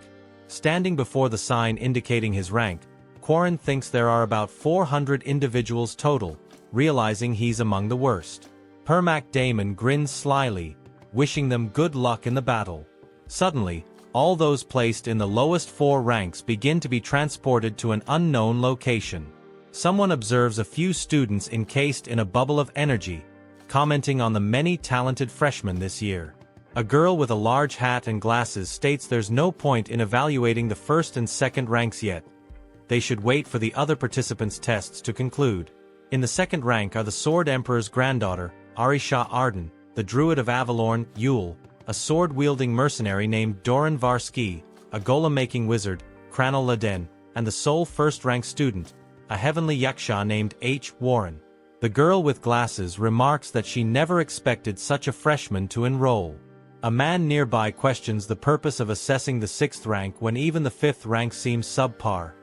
Standing before the sign indicating his rank, Corin thinks there are about 400 individuals total, realizing he's among the worst. Permac Damon grins slyly, wishing them good luck in the battle. Suddenly, all those placed in the lowest 4 ranks begin to be transported to an unknown location. Someone observes a few students encased in a bubble of energy, commenting on the many talented freshmen this year. A girl with a large hat and glasses states there's no point in evaluating the 1st and 2nd ranks yet. They should wait for the other participants' tests to conclude. In the 2nd rank are the Sword Emperor's granddaughter, Arisha Arden, the Druid of Avalorn, Yule, a sword-wielding mercenary named Doran Varsky, a golem-making wizard, Kranal Laden, and the sole 1st-rank student, a heavenly yaksha named H. Warren. The girl with glasses remarks that she never expected such a freshman to enroll. A man nearby questions the purpose of assessing the 6th rank when even the 5th rank seems subpar.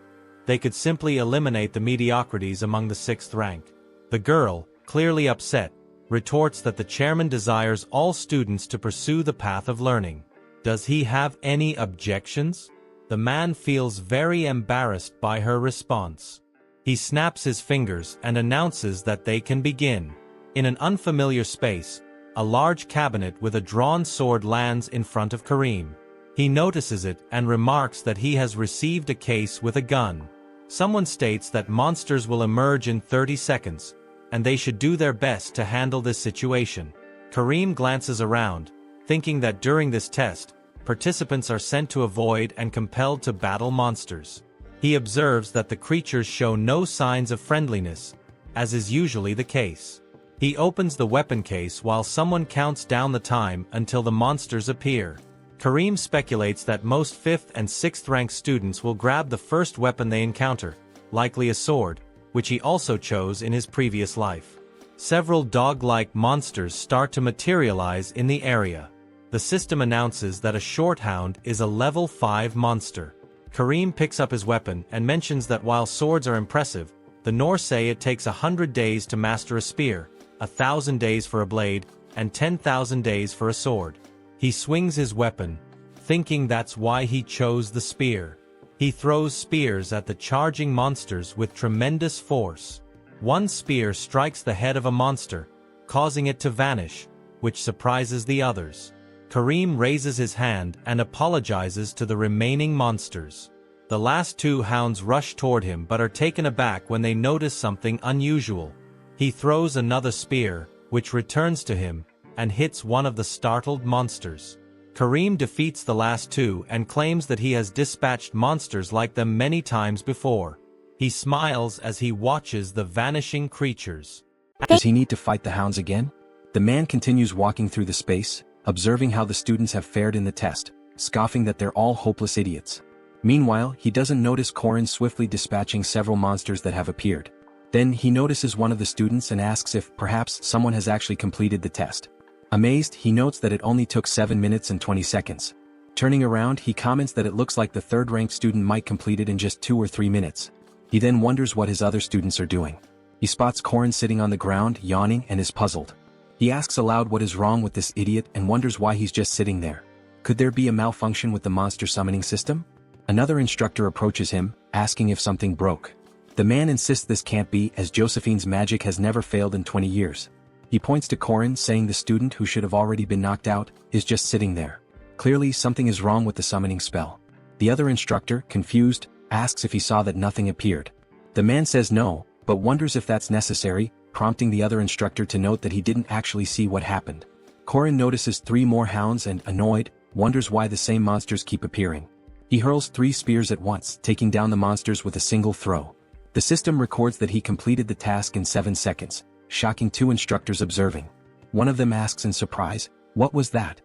They could simply eliminate the mediocrities among the 6th rank. The girl, clearly upset, retorts that the chairman desires all students to pursue the path of learning. Does he have any objections? The man feels very embarrassed by her response. He snaps his fingers and announces that they can begin. In an unfamiliar space, a large cabinet with a drawn sword lands in front of Kareem. He notices it and remarks that he has received a case with a gun. Someone states that monsters will emerge in 30 seconds, and they should do their best to handle this situation. Kareem glances around, thinking that during this test, participants are sent to avoid and compelled to battle monsters. He observes that the creatures show no signs of friendliness, as is usually the case. He opens the weapon case while someone counts down the time until the monsters appear. Kareem speculates that most 5th and 6th rank students will grab the first weapon they encounter, likely a sword, which he also chose in his previous life. Several dog-like monsters start to materialize in the area. The system announces that a shorthound is a level 5 monster. Kareem picks up his weapon and mentions that while swords are impressive, the Norse say it takes 100 days to master a spear, 1,000 days for a blade, and 10,000 days for a sword. He swings his weapon, thinking that's why he chose the spear. He throws spears at the charging monsters with tremendous force. One spear strikes the head of a monster, causing it to vanish, which surprises the others. Kareem raises his hand and apologizes to the remaining monsters. The last 2 hounds rush toward him but are taken aback when they notice something unusual. He throws another spear, which returns to him, and hits one of the startled monsters. Kareem defeats the last 2 and claims that he has dispatched monsters like them many times before. He smiles as he watches the vanishing creatures. Does he need to fight the hounds again? The man continues walking through the space, observing how the students have fared in the test, scoffing that they're all hopeless idiots. Meanwhile, he doesn't notice Corin swiftly dispatching several monsters that have appeared. Then he notices one of the students and asks if perhaps someone has actually completed the test. Amazed, he notes that it only took 7 minutes and 20 seconds. Turning around, he comments that it looks like the 3rd-ranked student might complete it in just 2 or 3 minutes. He then wonders what his other students are doing. He spots Corin sitting on the ground, yawning, and is puzzled. He asks aloud what is wrong with this idiot and wonders why he's just sitting there. Could there be a malfunction with the monster summoning system? Another instructor approaches him, asking if something broke. The man insists this can't be, as Josephine's magic has never failed in 20 years. He points to Corin, saying the student who should have already been knocked out is just sitting there. Clearly, something is wrong with the summoning spell. The other instructor, confused, asks if he saw that nothing appeared. The man says no, but wonders if that's necessary, prompting the other instructor to note that he didn't actually see what happened. Corin notices 3 more hounds and, annoyed, wonders why the same monsters keep appearing. He hurls 3 spears at once, taking down the monsters with a single throw. The system records that he completed the task in 7 seconds, shocking 2 instructors observing. One of them asks in surprise, "What was that?"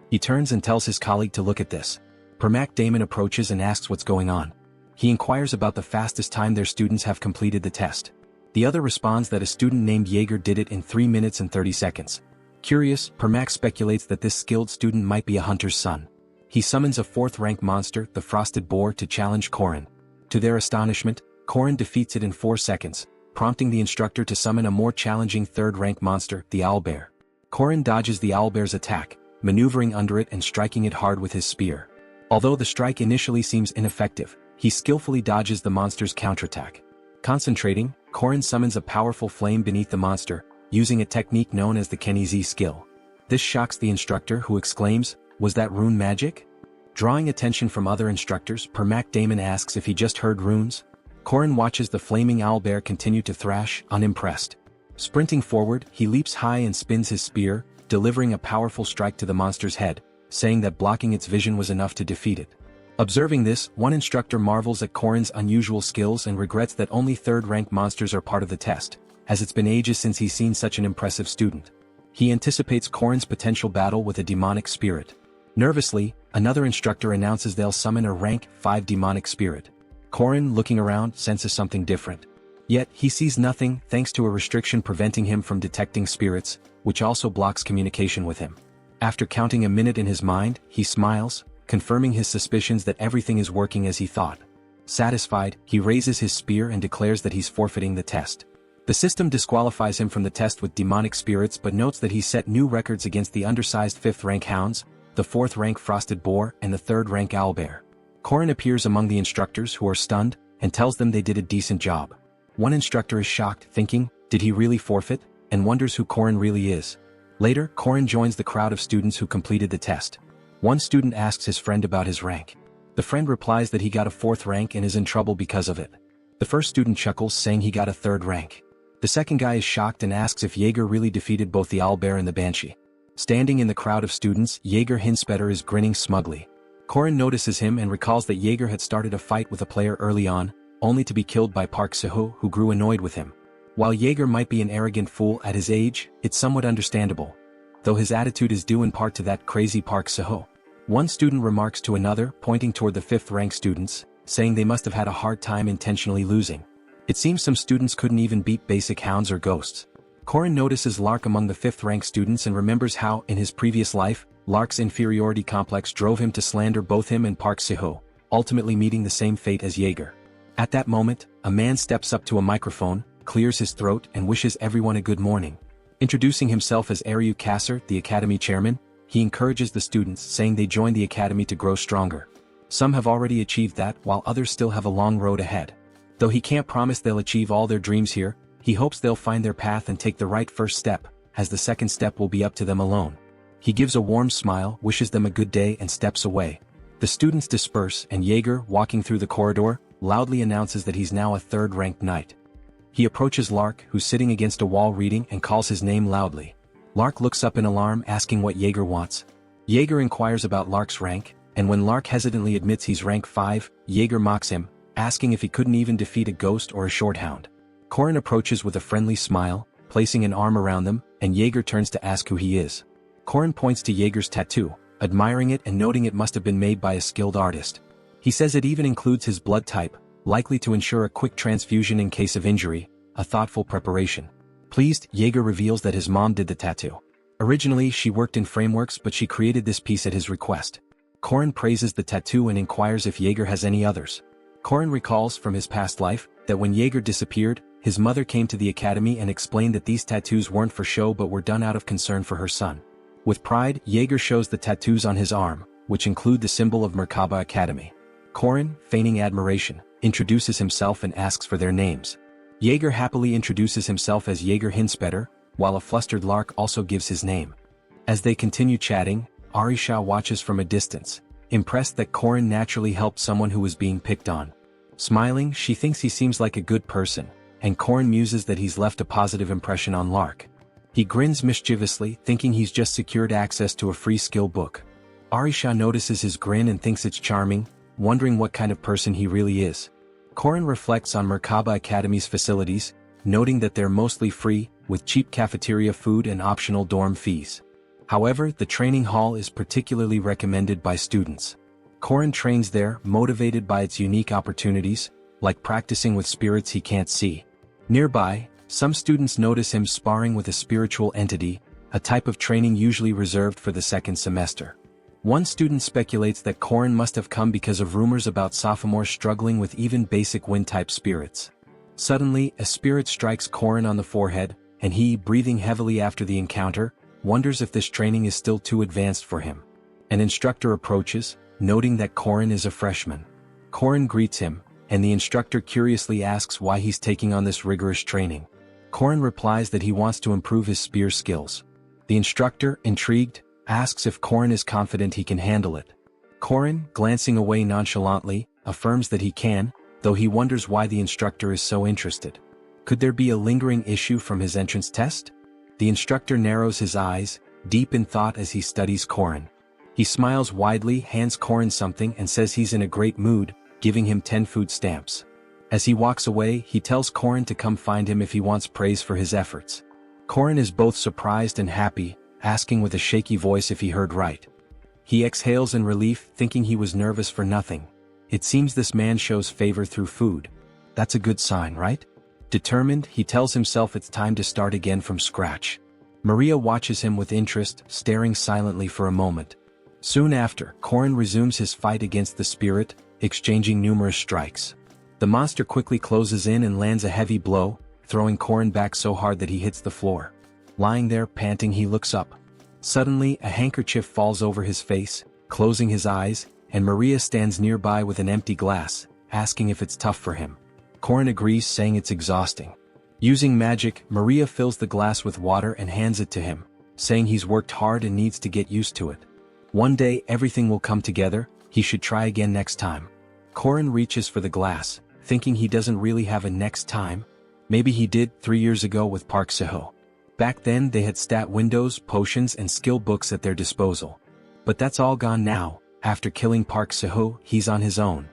He turns and tells his colleague to look at this. Permac Damon approaches and asks what's going on. He inquires about the fastest time their students have completed the test. The other responds that a student named Jaeger did it in 3 minutes and 30 seconds. Curious, Permac speculates that this skilled student might be a hunter's son. He summons a 4th-rank monster, the Frosted Boar, to challenge Corin. To their astonishment, Corin defeats it in 4 seconds, prompting the instructor to summon a more challenging 3rd-rank monster, the Owlbear. Corin dodges the Owlbear's attack, maneuvering under it and striking it hard with his spear. Although the strike initially seems ineffective, he skillfully dodges the monster's counterattack. Concentrating, Corin summons a powerful flame beneath the monster, using a technique known as the Kenizi skill. This shocks the instructor, who exclaims, "Was that rune magic?" Drawing attention from other instructors, Permac Damon asks if he just heard runes. Corin watches the flaming owlbear continue to thrash, unimpressed. Sprinting forward, he leaps high and spins his spear, delivering a powerful strike to the monster's head, saying that blocking its vision was enough to defeat it. Observing this, one instructor marvels at Corin's unusual skills and regrets that only 3rd-rank monsters are part of the test, as it's been ages since he's seen such an impressive student. He anticipates Corin's potential battle with a demonic spirit. Nervously, another instructor announces they'll summon a rank 5 demonic spirit. Corin, looking around, senses something different. Yet, he sees nothing thanks to a restriction preventing him from detecting spirits, which also blocks communication with him. After counting a minute in his mind, he smiles, confirming his suspicions that everything is working as he thought. Satisfied, he raises his spear and declares that he's forfeiting the test. The system disqualifies him from the test with demonic spirits but notes that he set new records against the undersized 5th-rank hounds, the 4th-rank frosted boar, and the 3rd-rank owlbear. Corin appears among the instructors, who are stunned, and tells them they did a decent job. One instructor is shocked, thinking, did he really forfeit, and wonders who Corin really is. Later, Corin joins the crowd of students who completed the test. One student asks his friend about his rank. The friend replies that he got a 4th rank and is in trouble because of it. The first student chuckles, saying he got a 3rd rank. The second guy is shocked and asks if Jaeger really defeated both the owlbear and the banshee. Standing in the crowd of students, Jaeger Hinspeter is grinning smugly. Corin notices him and recalls that Jaeger had started a fight with a player early on, only to be killed by Park Seho, who grew annoyed with him. While Jaeger might be an arrogant fool at his age, it's somewhat understandable, though his attitude is due in part to that crazy Park Seho. One student remarks to another, pointing toward the 5th-rank students, saying they must have had a hard time intentionally losing. It seems some students couldn't even beat basic hounds or ghosts. Corin notices Lark among the 5th-rank students and remembers how, in his previous life, Lark's inferiority complex drove him to slander both him and Park Seho, ultimately meeting the same fate as Jaeger. At that moment, a man steps up to a microphone, clears his throat and wishes everyone a good morning. Introducing himself as Aryu Kasser, the academy chairman, he encourages the students, saying they joined the academy to grow stronger. Some have already achieved that, while others still have a long road ahead. Though he can't promise they'll achieve all their dreams here, he hopes they'll find their path and take the right first step, as the second step will be up to them alone. He gives a warm smile, wishes them a good day and steps away. The students disperse and Jaeger, walking through the corridor, loudly announces that he's now a 3rd-ranked knight. He approaches Lark, who's sitting against a wall reading, and calls his name loudly. Lark looks up in alarm, asking what Jaeger wants. Jaeger inquires about Lark's rank, and when Lark hesitantly admits he's rank 5, Jaeger mocks him, asking if he couldn't even defeat a ghost or a shorthound. Corin approaches with a friendly smile, placing an arm around them, and Jaeger turns to ask who he is. Corin points to Jaeger's tattoo, admiring it and noting it must have been made by a skilled artist. He says it even includes his blood type, likely to ensure a quick transfusion in case of injury, a thoughtful preparation. Pleased, Jaeger reveals that his mom did the tattoo. Originally, she worked in frameworks, but she created this piece at his request. Corin praises the tattoo and inquires if Jaeger has any others. Corin recalls from his past life that when Jaeger disappeared, his mother came to the academy and explained that these tattoos weren't for show but were done out of concern for her son. With pride, Jaeger shows the tattoos on his arm, which include the symbol of Merkaba Academy. Corin, feigning admiration, introduces himself and asks for their names. Jaeger happily introduces himself as Jaeger Hinspeter, while a flustered Lark also gives his name. As they continue chatting, Arisha watches from a distance, impressed that Corin naturally helped someone who was being picked on. Smiling, she thinks he seems like a good person, and Corin muses that he's left a positive impression on Lark. He grins mischievously, thinking he's just secured access to a free skill book. Arisha notices his grin and thinks it's charming, wondering what kind of person he really is. Corin reflects on Merkaba Academy's facilities, noting that they're mostly free, with cheap cafeteria food and optional dorm fees. However, the training hall is particularly recommended by students. Corin trains there, motivated by its unique opportunities, like practicing with spirits he can't see. Nearby, some students notice him sparring with a spiritual entity, a type of training usually reserved for the second semester. One student speculates that Corin must have come because of rumors about sophomores struggling with even basic wind-type spirits. Suddenly, a spirit strikes Corin on the forehead, and he, breathing heavily after the encounter, wonders if this training is still too advanced for him. An instructor approaches, noting that Corin is a freshman. Corin greets him, and the instructor curiously asks why he's taking on this rigorous training. Corin replies that he wants to improve his spear skills. The instructor, intrigued, asks if Corin is confident he can handle it. Corin, glancing away nonchalantly, affirms that he can, though he wonders why the instructor is so interested. Could there be a lingering issue from his entrance test? The instructor narrows his eyes, deep in thought as he studies Corin. He smiles widely, hands Corin something and says he's in a great mood, giving him 10 food stamps. As he walks away, he tells Corin to come find him if he wants praise for his efforts. Corin is both surprised and happy, asking with a shaky voice if he heard right. He exhales in relief, thinking he was nervous for nothing. It seems this man shows favor through food. That's a good sign, right? Determined, he tells himself it's time to start again from scratch. Maria watches him with interest, staring silently for a moment. Soon after, Corin resumes his fight against the spirit, exchanging numerous strikes. The monster quickly closes in and lands a heavy blow, throwing Corin back so hard that he hits the floor. Lying there, panting, he looks up. Suddenly, a handkerchief falls over his face, closing his eyes, and Maria stands nearby with an empty glass, asking if it's tough for him. Corin agrees, saying it's exhausting. Using magic, Maria fills the glass with water and hands it to him, saying he's worked hard and needs to get used to it. One day, everything will come together, he should try again next time. Corin reaches for the glass, thinking he doesn't really have a next time. Maybe he did 3 years ago with Park Seho. Back then they had stat windows, potions and skill books at their disposal. But that's all gone now. After killing Park Seho, he's on his own.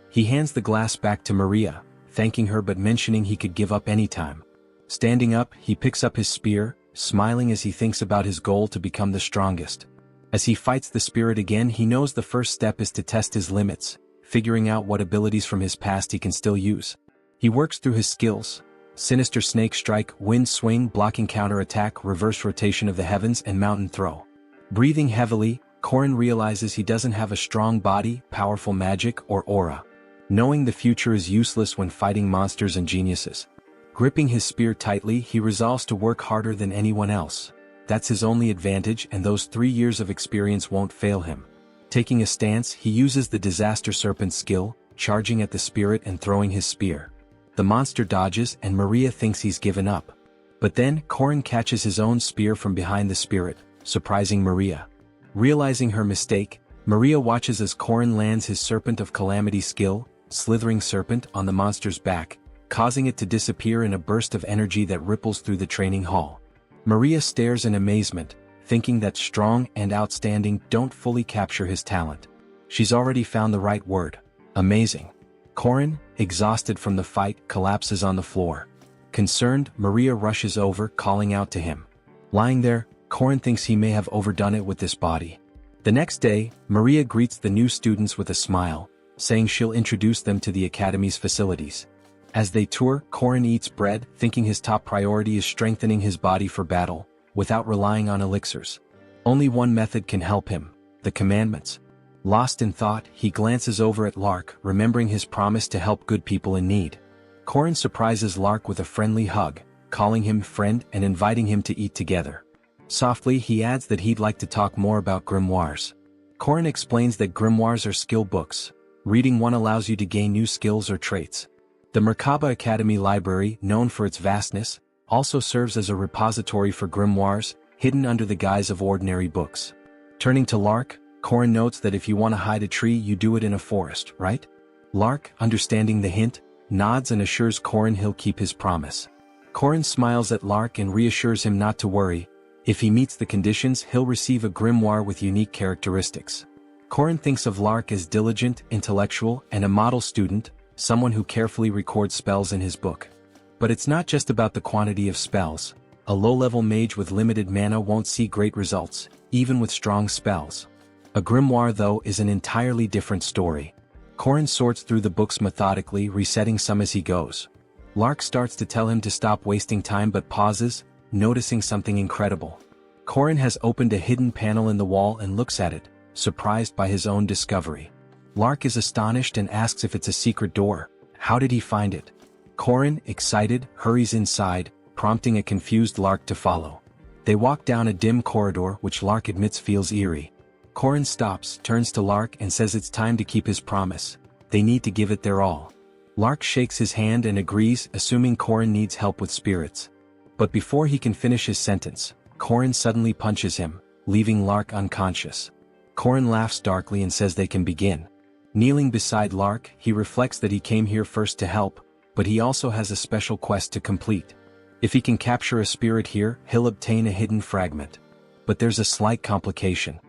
He hands the glass back to Maria, thanking her but mentioning he could give up anytime. Standing up, he picks up his spear, smiling as he thinks about his goal to become the strongest. As he fights the spirit again, he knows the first step is to test his limits, figuring out what abilities from his past he can still use. He works through his skills: Sinister Snake Strike, Wind Swing, Blocking Counter-Attack, Reverse Rotation of the Heavens and Mountain Throw. Breathing heavily, Corin realizes he doesn't have a strong body, powerful magic, or aura. Knowing the future is useless when fighting monsters and geniuses. Gripping his spear tightly, he resolves to work harder than anyone else. That's his only advantage, and those 3 years of experience won't fail him. Taking a stance, he uses the Disaster Serpent skill, charging at the spirit and throwing his spear. The monster dodges and Maria thinks he's given up. But then, Corin catches his own spear from behind the spirit, surprising Maria. Realizing her mistake, Maria watches as Corin lands his Serpent of Calamity skill, Slithering Serpent, on the monster's back, causing it to disappear in a burst of energy that ripples through the training hall. Maria stares in amazement, thinking that strong and outstanding don't fully capture his talent. She's already found the right word: amazing. Corin, exhausted from the fight, collapses on the floor. Concerned, Maria rushes over, calling out to him. Lying there, Corin thinks he may have overdone it with this body. The next day, Maria greets the new students with a smile, saying she'll introduce them to the academy's facilities. As they tour, Corin eats bread, thinking his top priority is strengthening his body for battle, without relying on elixirs. Only one method can help him: the commandments. Lost in thought, he glances over at Lark, remembering his promise to help good people in need. Corin surprises Lark with a friendly hug, calling him friend and inviting him to eat together. Softly, he adds that he'd like to talk more about grimoires. Corin explains that grimoires are skill books. Reading one allows you to gain new skills or traits. The Merkaba Academy Library, known for its vastness, also serves as a repository for grimoires, hidden under the guise of ordinary books. Turning to Lark, Corin notes that if you want to hide a tree, you do it in a forest, right? Lark, understanding the hint, nods and assures Corin he'll keep his promise. Corin smiles at Lark and reassures him not to worry. If he meets the conditions, he'll receive a grimoire with unique characteristics. Corin thinks of Lark as diligent, intellectual, and a model student, someone who carefully records spells in his book. But it's not just about the quantity of spells. A low-level mage with limited mana won't see great results, even with strong spells. A grimoire, though, is an entirely different story. Corin sorts through the books methodically, resetting some as he goes. Lark starts to tell him to stop wasting time but pauses, noticing something incredible. Corin has opened a hidden panel in the wall and looks at it, surprised by his own discovery. Lark is astonished and asks if it's a secret door. How did he find it? Corin, excited, hurries inside, prompting a confused Lark to follow. They walk down a dim corridor which Lark admits feels eerie. Corin stops, turns to Lark and says it's time to keep his promise. They need to give it their all. Lark shakes his hand and agrees, assuming Corin needs help with spirits. But before he can finish his sentence, Corin suddenly punches him, leaving Lark unconscious. Corin laughs darkly and says they can begin. Kneeling beside Lark, he reflects that he came here first to help, but he also has a special quest to complete. If he can capture a spirit here, he'll obtain a hidden fragment. But there's a slight complication.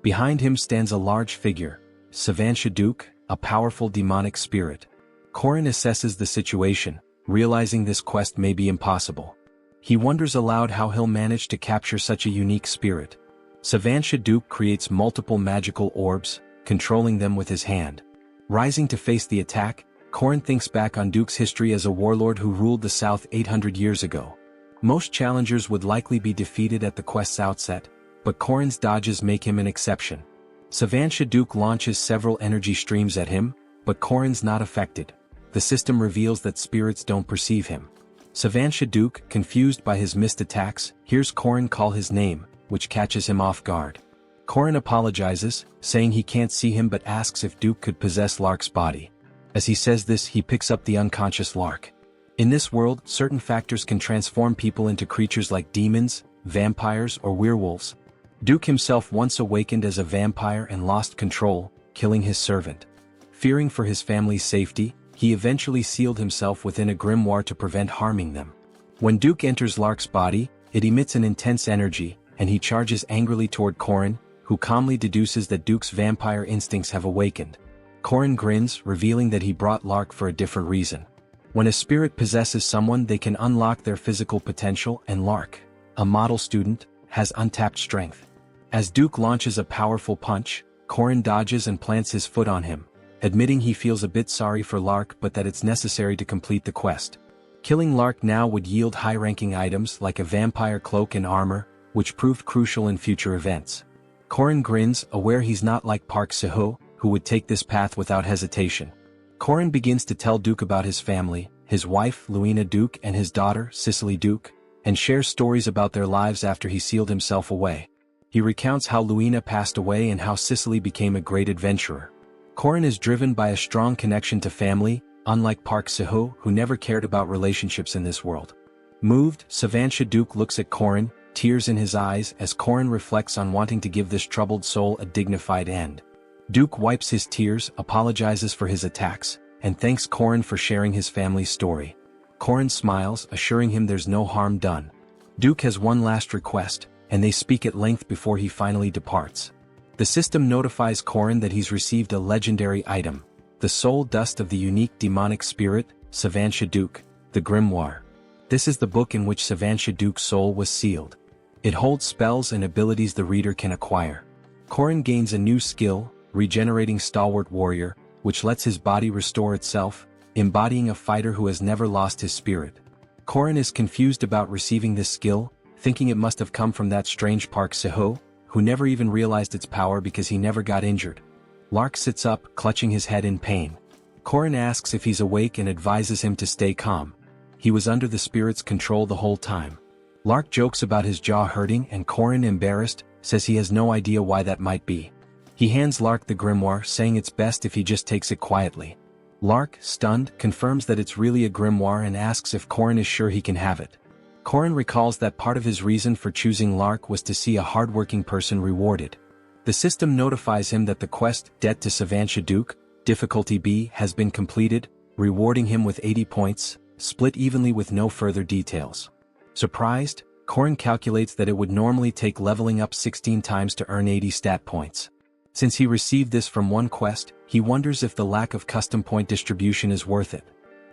Behind him stands a large figure, Savansha Duke, a powerful demonic spirit. Corin assesses the situation, realizing this quest may be impossible. He wonders aloud how he'll manage to capture such a unique spirit. Savansha Duke creates multiple magical orbs, controlling them with his hand. Rising to face the attack, Corin thinks back on Duke's history as a warlord who ruled the South 800 years ago. Most challengers would likely be defeated at the quest's outset, but Corin's dodges make him an exception. Savansha Duke launches several energy streams at him, but Corin's not affected. The system reveals that spirits don't perceive him. Savansha Duke, confused by his missed attacks, hears Corin call his name, which catches him off guard. Corin apologizes, saying he can't see him but asks if Duke could possess Lark's body. As he says this, he picks up the unconscious Lark. In this world, certain factors can transform people into creatures like demons, vampires, or werewolves. Duke himself once awakened as a vampire and lost control, killing his servant. Fearing for his family's safety, he eventually sealed himself within a grimoire to prevent harming them. When Duke enters Lark's body, it emits an intense energy, and he charges angrily toward Corin, who calmly deduces that Duke's vampire instincts have awakened. Corin grins, revealing that he brought Lark for a different reason. When a spirit possesses someone, they can unlock their physical potential, and Lark, a model student, has untapped strength. As Duke launches a powerful punch, Corin dodges and plants his foot on him, admitting he feels a bit sorry for Lark but that it's necessary to complete the quest. Killing Lark now would yield high-ranking items like a vampire cloak and armor, which proved crucial in future events. Corin grins, aware he's not like Park Seho, who would take this path without hesitation. Corin begins to tell Duke about his family, his wife Luina Duke and his daughter Cicely Duke, and shares stories about their lives after he sealed himself away. He recounts how Luina passed away and how Cicely became a great adventurer. Corin is driven by a strong connection to family, unlike Park Seho, who never cared about relationships in this world. Moved, Savansha Duke looks at Corin, tears in his eyes as Corin reflects on wanting to give this troubled soul a dignified end. Duke wipes his tears, apologizes for his attacks, and thanks Corin for sharing his family's story. Corin smiles, assuring him there's no harm done. Duke has one last request, and they speak at length before he finally departs. The system notifies Corin that he's received a legendary item, the soul dust of the unique demonic spirit, Savansha Duke, the Grimoire. This is the book in which Savansha Duke's soul was sealed. It holds spells and abilities the reader can acquire. Corin gains a new skill, Regenerating Stalwart Warrior, which lets his body restore itself, embodying a fighter who has never lost his spirit. Corin is confused about receiving this skill, thinking it must have come from that strange Park Seho, who never even realized its power because he never got injured. Lark sits up, clutching his head in pain. Corin asks if he's awake and advises him to stay calm. He was under the spirit's control the whole time. Lark jokes about his jaw hurting and Corin, embarrassed, says he has no idea why that might be. He hands Lark the grimoire, saying it's best if he just takes it quietly. Lark, stunned, confirms that it's really a grimoire and asks if Corin is sure he can have it. Corin recalls that part of his reason for choosing Lark was to see a hardworking person rewarded. The system notifies him that the quest, Debt to Savansha Duke, difficulty B, has been completed, rewarding him with 80 points, split evenly with no further details. Surprised, Corin calculates that it would normally take leveling up 16 times to earn 80 stat points. Since he received this from one quest, he wonders if the lack of custom point distribution is worth it.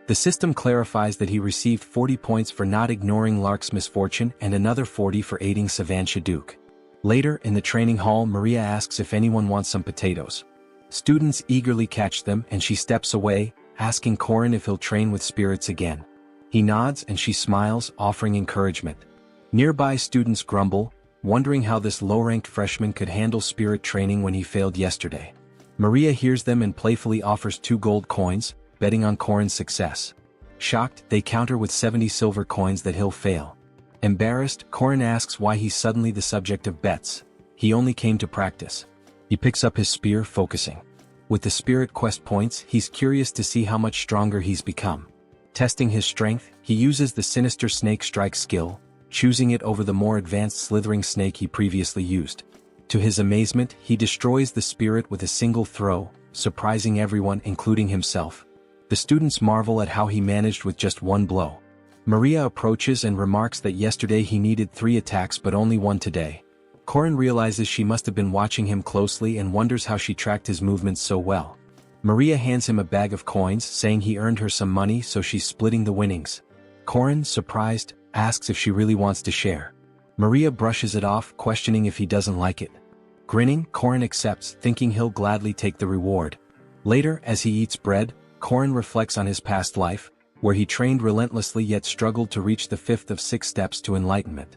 The system clarifies that he received 40 points for not ignoring Lark's misfortune and another 40 for aiding Savansha Duke. Later, in the training hall, Maria asks if anyone wants some potatoes. Students eagerly catch them and she steps away, asking Corin if he'll train with spirits again. He nods and she smiles, offering encouragement. Nearby students grumble, wondering how this low-ranked freshman could handle spirit training when he failed yesterday. Maria hears them and playfully offers 2 gold coins, betting on Corin's success. Shocked, they counter with 70 silver coins that he'll fail. Embarrassed, Corin asks why he's suddenly the subject of bets. He only came to practice. He picks up his spear, focusing. With the spirit quest points, he's curious to see how much stronger he's become. Testing his strength, he uses the sinister snake strike skill, choosing it over the more advanced slithering snake he previously used. To his amazement, he destroys the spirit with a single throw, surprising everyone including himself. The students marvel at how he managed with just 1 blow. Maria approaches and remarks that yesterday he needed 3 attacks but only 1 today. Corin realizes she must have been watching him closely and wonders how she tracked his movements so well. Maria hands him a bag of coins, saying he earned her some money, so she's splitting the winnings. Corin, surprised, asks if she really wants to share. Maria brushes it off, questioning if he doesn't like it. Grinning, Corin accepts, thinking he'll gladly take the reward. Later, as he eats bread, Corin reflects on his past life, where he trained relentlessly yet struggled to reach the 5th of 6 steps to enlightenment.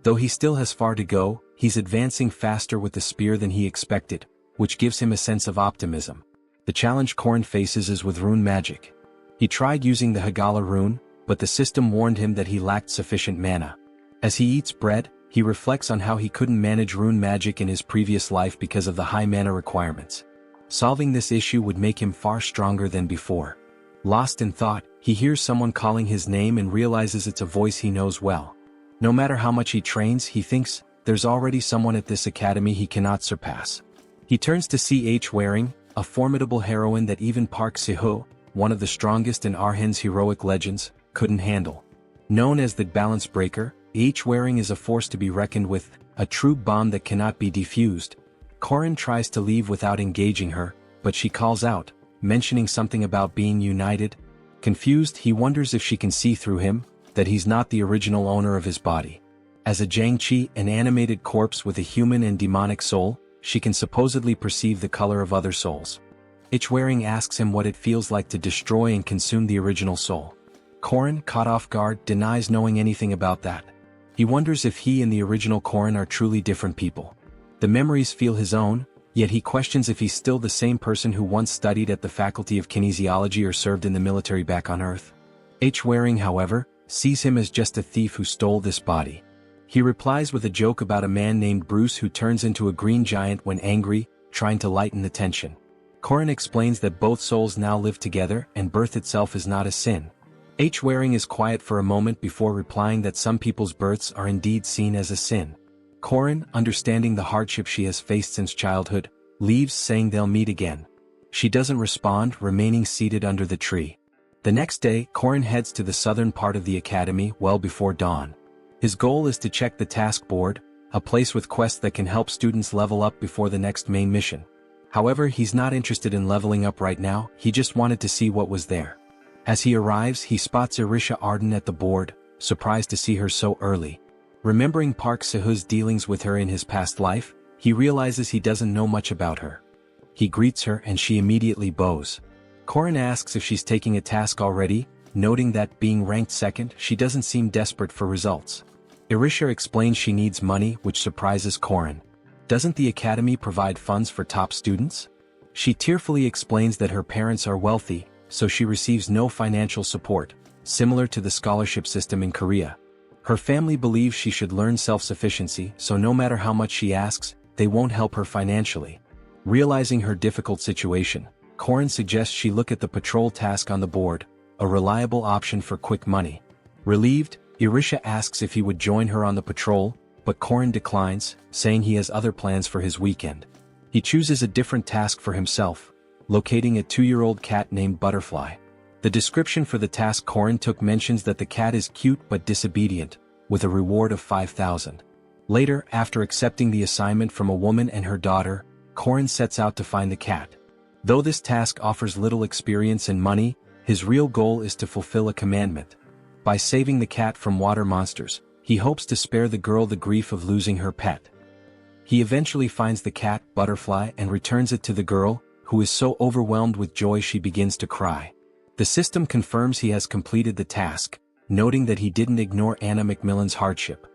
Though he still has far to go, he's advancing faster with the spear than he expected, which gives him a sense of optimism. The challenge Corin faces is with rune magic. He tried using the Hagala rune, but the system warned him that he lacked sufficient mana. As he eats bread, he reflects on how he couldn't manage rune magic in his previous life because of the high mana requirements. Solving this issue would make him far stronger than before. Lost in thought, he hears someone calling his name and realizes it's a voice he knows well. No matter how much he trains, he thinks, there's already someone at this academy he cannot surpass. He turns to see H. Waring, a formidable heroine that even Park Se-ho, one of the strongest in Arhen's heroic legends, couldn't handle. Known as the balance breaker, H. Waring is a force to be reckoned with, a true bomb that cannot be defused. Corin tries to leave without engaging her, but she calls out, mentioning something about being united. Confused, he wonders if she can see through him, that he's not the original owner of his body. As a Jiangqi, an animated corpse with a human and demonic soul, she can supposedly perceive the color of other souls. H. Waring asks him what it feels like to destroy and consume the original soul. Corin, caught off guard, denies knowing anything about that. He wonders if he and the original Corin are truly different people. The memories feel his own, yet he questions if he's still the same person who once studied at the Faculty of Kinesiology or served in the military back on Earth. H. Waring, however, sees him as just a thief who stole this body. He replies with a joke about a man named Bruce who turns into a green giant when angry, trying to lighten the tension. Corin explains that both souls now live together and birth itself is not a sin. H. Waring is quiet for a moment before replying that some people's births are indeed seen as a sin. Corin, understanding the hardship she has faced since childhood, leaves saying they'll meet again. She doesn't respond, remaining seated under the tree. The next day, Corin heads to the southern part of the academy well before dawn. His goal is to check the task board, a place with quests that can help students level up before the next main mission. However, he's not interested in leveling up right now, he just wanted to see what was there. As he arrives, he spots Irisha Arden at the board, surprised to see her so early. Remembering Park Se-ho's dealings with her in his past life, he realizes he doesn't know much about her. He greets her and she immediately bows. Corin asks if she's taking a task already, noting that, being ranked second, she doesn't seem desperate for results. Irisha explains she needs money, which surprises Corin. Doesn't the academy provide funds for top students? She tearfully explains that her parents are wealthy, so she receives no financial support, similar to the scholarship system in Korea. Her family believes she should learn self-sufficiency, so no matter how much she asks, they won't help her financially. Realizing her difficult situation, Corin suggests she look at the patrol task on the board, a reliable option for quick money. Relieved, Irisha asks if he would join her on the patrol, but Corin declines, saying he has other plans for his weekend. He chooses a different task for himself, locating a 2-year-old cat named Butterfly. The description for the task Corin took mentions that the cat is cute but disobedient, with a reward of 5,000. Later, after accepting the assignment from a woman and her daughter, Corin sets out to find the cat. Though this task offers little experience and money, his real goal is to fulfill a commandment. By saving the cat from water monsters, he hopes to spare the girl the grief of losing her pet. He eventually finds the cat, Butterfly, and returns it to the girl, who is so overwhelmed with joy she begins to cry. The system confirms he has completed the task, noting that he didn't ignore Anna Macmillan's hardship.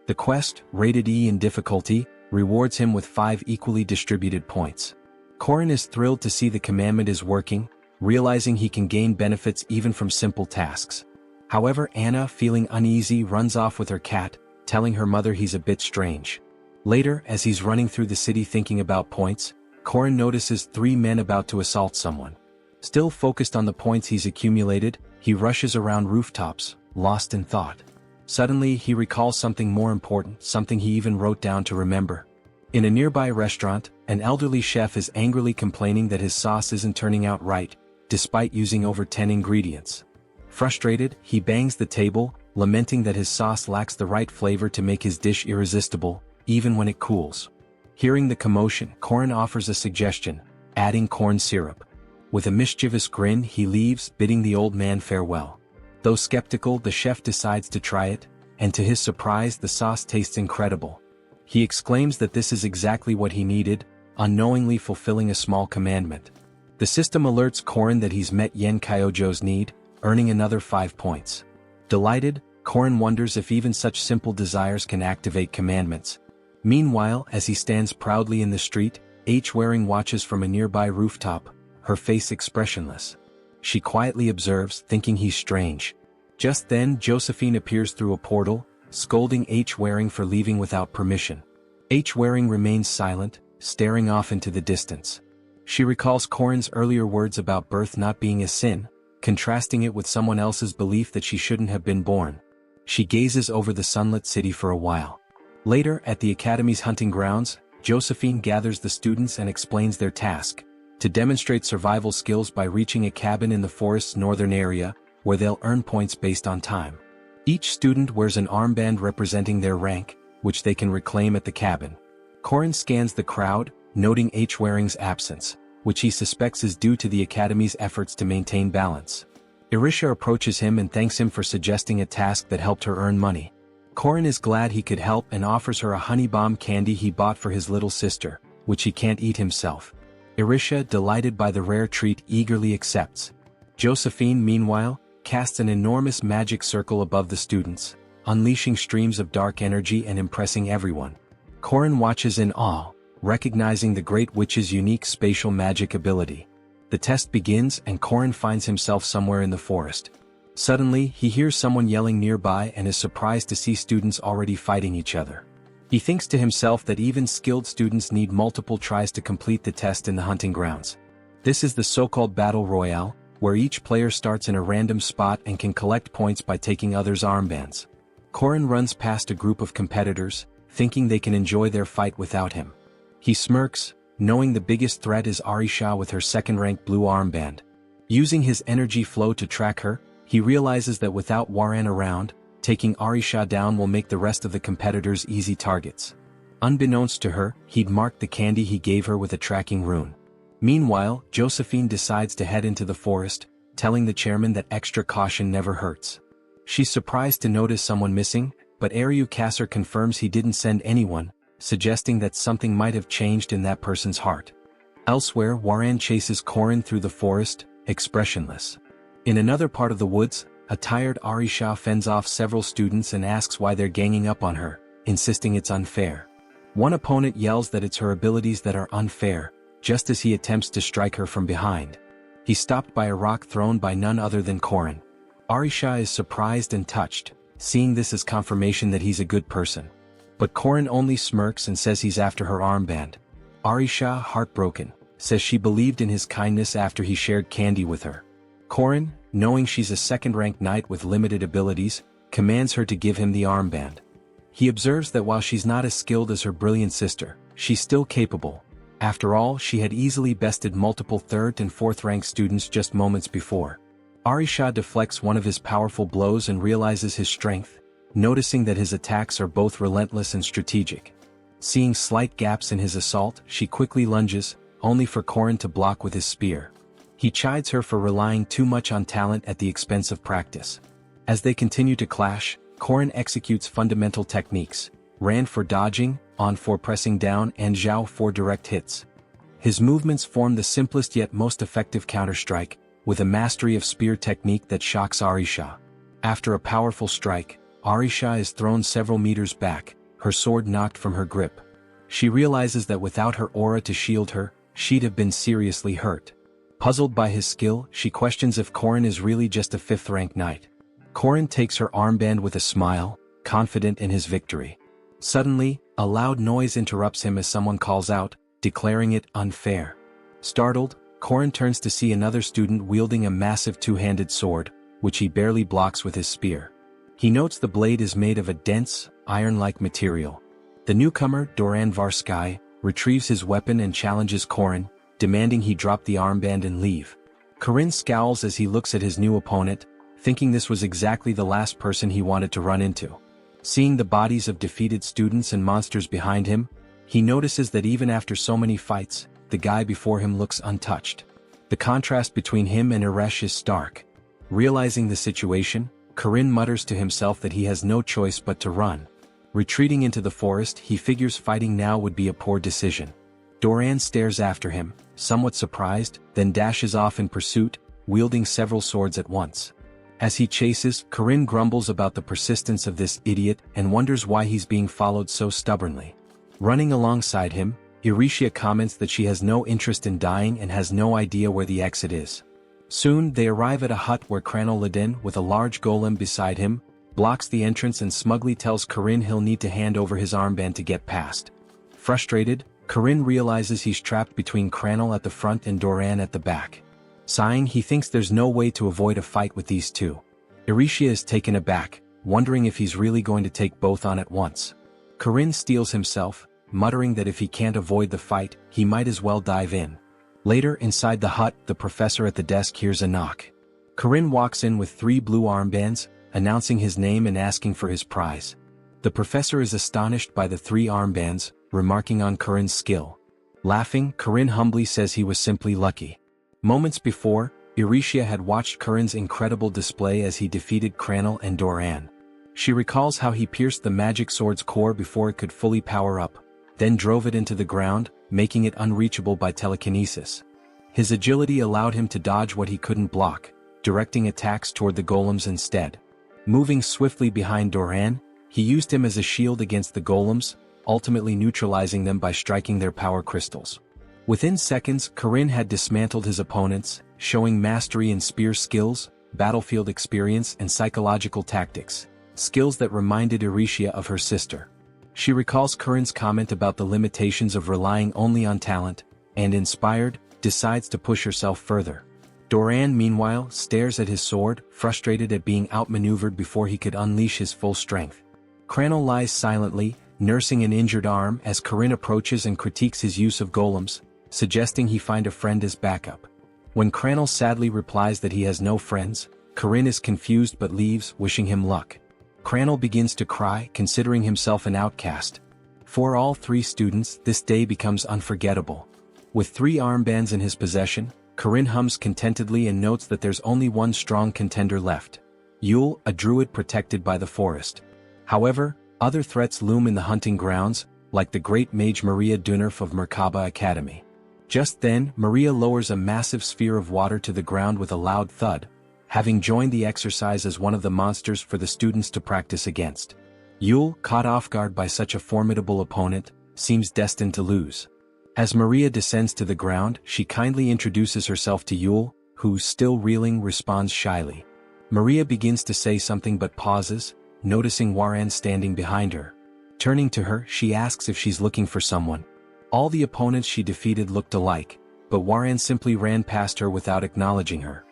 The quest, rated E in difficulty, rewards him with 5 equally distributed points. Corin is thrilled to see the commandment is working, realizing he can gain benefits even from simple tasks. However, Anna, feeling uneasy, runs off with her cat, telling her mother he's a bit strange. Later, as he's running through the city thinking about points, Corin notices 3 men about to assault someone. Still focused on the points he's accumulated, he rushes around rooftops, lost in thought. Suddenly, he recalls something more important, something he even wrote down to remember. In a nearby restaurant, an elderly chef is angrily complaining that his sauce isn't turning out right, despite using over 10 ingredients. Frustrated, he bangs the table, lamenting that his sauce lacks the right flavor to make his dish irresistible, even when it cools. Hearing the commotion, Corin offers a suggestion, adding corn syrup. With a mischievous grin, he leaves, bidding the old man farewell. Though skeptical, the chef decides to try it, and to his surprise, the sauce tastes incredible. He exclaims that this is exactly what he needed, unknowingly fulfilling a small commandment. The system alerts Corin that he's met Yen Kyojo's need, earning another 5 points. Delighted, Corin wonders if even such simple desires can activate commandments. Meanwhile, as he stands proudly in the street, Waring watches from a nearby rooftop, her face expressionless. She quietly observes, thinking he's strange. Just then, Josephine appears through a portal, scolding Waring for leaving without permission. Waring remains silent, staring off into the distance. She recalls Corin's earlier words about birth not being a sin, contrasting it with someone else's belief that she shouldn't have been born. She gazes over the sunlit city for a while. Later, at the Academy's hunting grounds, Josephine gathers the students and explains their task: to demonstrate survival skills by reaching a cabin in the forest's northern area, where they'll earn points based on time. Each student wears an armband representing their rank, which they can reclaim at the cabin. Corin scans the crowd, noting Waring's absence, which he suspects is due to the Academy's efforts to maintain balance. Irisha approaches him and thanks him for suggesting a task that helped her earn money. Corin is glad he could help and offers her a honey bomb candy he bought for his little sister, which he can't eat himself. Irisha, delighted by the rare treat, eagerly accepts. Josephine, meanwhile, casts an enormous magic circle above the students, unleashing streams of dark energy and impressing everyone. Corin watches in awe, recognizing the Great Witch's unique spatial magic ability. The test begins and Corin finds himself somewhere in the forest. Suddenly, he hears someone yelling nearby and is surprised to see students already fighting each other. He thinks to himself that even skilled students need multiple tries to complete the test in the hunting grounds. This is the so-called Battle Royale, where each player starts in a random spot and can collect points by taking others' armbands. Corin runs past a group of competitors, thinking they can enjoy their fight without him. He smirks, knowing the biggest threat is Arisha with her second-rank blue armband. Using his energy flow to track her, he realizes that without Waran around, taking Arisha down will make the rest of the competitors easy targets. Unbeknownst to her, he'd marked the candy he gave her with a tracking rune. Meanwhile, Josephine decides to head into the forest, telling the chairman that extra caution never hurts. She's surprised to notice someone missing, but Aryu Kasser confirms he didn't send anyone, suggesting that something might have changed in that person's heart. Elsewhere, Waran chases Corin through the forest, expressionless. In another part of the woods, a tired Arisha fends off several students and asks why they're ganging up on her, insisting it's unfair. One opponent yells that it's her abilities that are unfair, just as he attempts to strike her from behind. He's stopped by a rock thrown by none other than Corin. Arisha is surprised and touched, seeing this as confirmation that he's a good person. But Corin only smirks and says he's after her armband. Arisha, heartbroken, says she believed in his kindness after he shared candy with her. Corin, knowing she's a second-rank knight with limited abilities, commands her to give him the armband. He observes that while she's not as skilled as her brilliant sister, she's still capable. After all, she had easily bested multiple 3rd and 4th-rank students just moments before. Arisha deflects one of his powerful blows and realizes his strength, noticing that his attacks are both relentless and strategic. Seeing slight gaps in his assault, she quickly lunges, only for Corin to block with his spear. He chides her for relying too much on talent at the expense of practice. As they continue to clash, Corin executes fundamental techniques: Ran for dodging, On for pressing down, and Zhao for direct hits. His movements form the simplest yet most effective counterstrike, with a mastery of spear technique that shocks Arisha. After a powerful strike, Arisha is thrown several meters back, her sword knocked from her grip. She realizes that without her aura to shield her, she'd have been seriously hurt. Puzzled by his skill, she questions if Corin is really just a 5th-rank knight. Corin takes her armband with a smile, confident in his victory. Suddenly, a loud noise interrupts him as someone calls out, declaring it unfair. Startled, Corin turns to see another student wielding a massive 2-handed sword, which he barely blocks with his spear. He notes the blade is made of a dense, iron-like material. The newcomer, Doran Varskai, retrieves his weapon and challenges Corin, demanding he drop the armband and leave. Corin scowls as he looks at his new opponent, thinking this was exactly the last person he wanted to run into. Seeing the bodies of defeated students and monsters behind him, he notices that even after so many fights, the guy before him looks untouched. The contrast between him and Eresh is stark. Realizing the situation, Corin mutters to himself that he has no choice but to run. Retreating into the forest, he figures fighting now would be a poor decision. Doran stares after him, somewhat surprised, then dashes off in pursuit, wielding several swords at once. As he chases, Corin grumbles about the persistence of this idiot and wonders why he's being followed so stubbornly. Running alongside him, Eurytia comments that she has no interest in dying and has no idea where the exit is. Soon they arrive at a hut where Kranal Ladin, with a large golem beside him, blocks the entrance and smugly tells Corin he'll need to hand over his armband to get past. Frustrated, Corin realizes he's trapped between Kranal at the front and Doran at the back. Sighing, he thinks there's no way to avoid a fight with these two. Eurytia is taken aback, wondering if he's really going to take both on at once. Corin steels himself, muttering that if he can't avoid the fight, he might as well dive in. Later, inside the hut, the professor at the desk hears a knock. Corin walks in with 3 blue armbands, announcing his name and asking for his prize. The professor is astonished by the 3 armbands, remarking on Corin's skill. Laughing, Corin humbly says he was simply lucky. Moments before, Eurytia had watched Corin's incredible display as he defeated Kranal and Doran. She recalls how he pierced the magic sword's core before it could fully power up, then drove it into the ground, making it unreachable by telekinesis. His agility allowed him to dodge what he couldn't block, directing attacks toward the golems instead. Moving swiftly behind Doran, he used him as a shield against the golems, ultimately neutralizing them by striking their power crystals. Within seconds, Corin had dismantled his opponents, showing mastery in spear skills, battlefield experience and psychological tactics, skills that reminded Eurytia of her sister. She recalls Corin's comment about the limitations of relying only on talent, and inspired, decides to push herself further. Doran, meanwhile, stares at his sword, frustrated at being outmaneuvered before he could unleash his full strength. Kranal lies silently, nursing an injured arm as Corin approaches and critiques his use of golems, suggesting he find a friend as backup. When Kranal sadly replies that he has no friends, Corin is confused but leaves, wishing him luck. Kranal begins to cry, considering himself an outcast. For all 3 students, this day becomes unforgettable. With 3 armbands in his possession, Corin hums contentedly and notes that there's only one strong contender left. Yule, a druid protected by the forest. However, other threats loom in the hunting grounds, like the great mage Maria Dunnerf of Merkaba Academy. Just then, Maria lowers a massive sphere of water to the ground with a loud thud, having joined the exercise as one of the monsters for the students to practice against. Yule, caught off guard by such a formidable opponent, seems destined to lose. As Maria descends to the ground, she kindly introduces herself to Yule, who, still reeling, responds shyly. Maria begins to say something but pauses, noticing Waran standing behind her. Turning to her, she asks if she's looking for someone. All the opponents she defeated looked alike, but Waran simply ran past her without acknowledging her.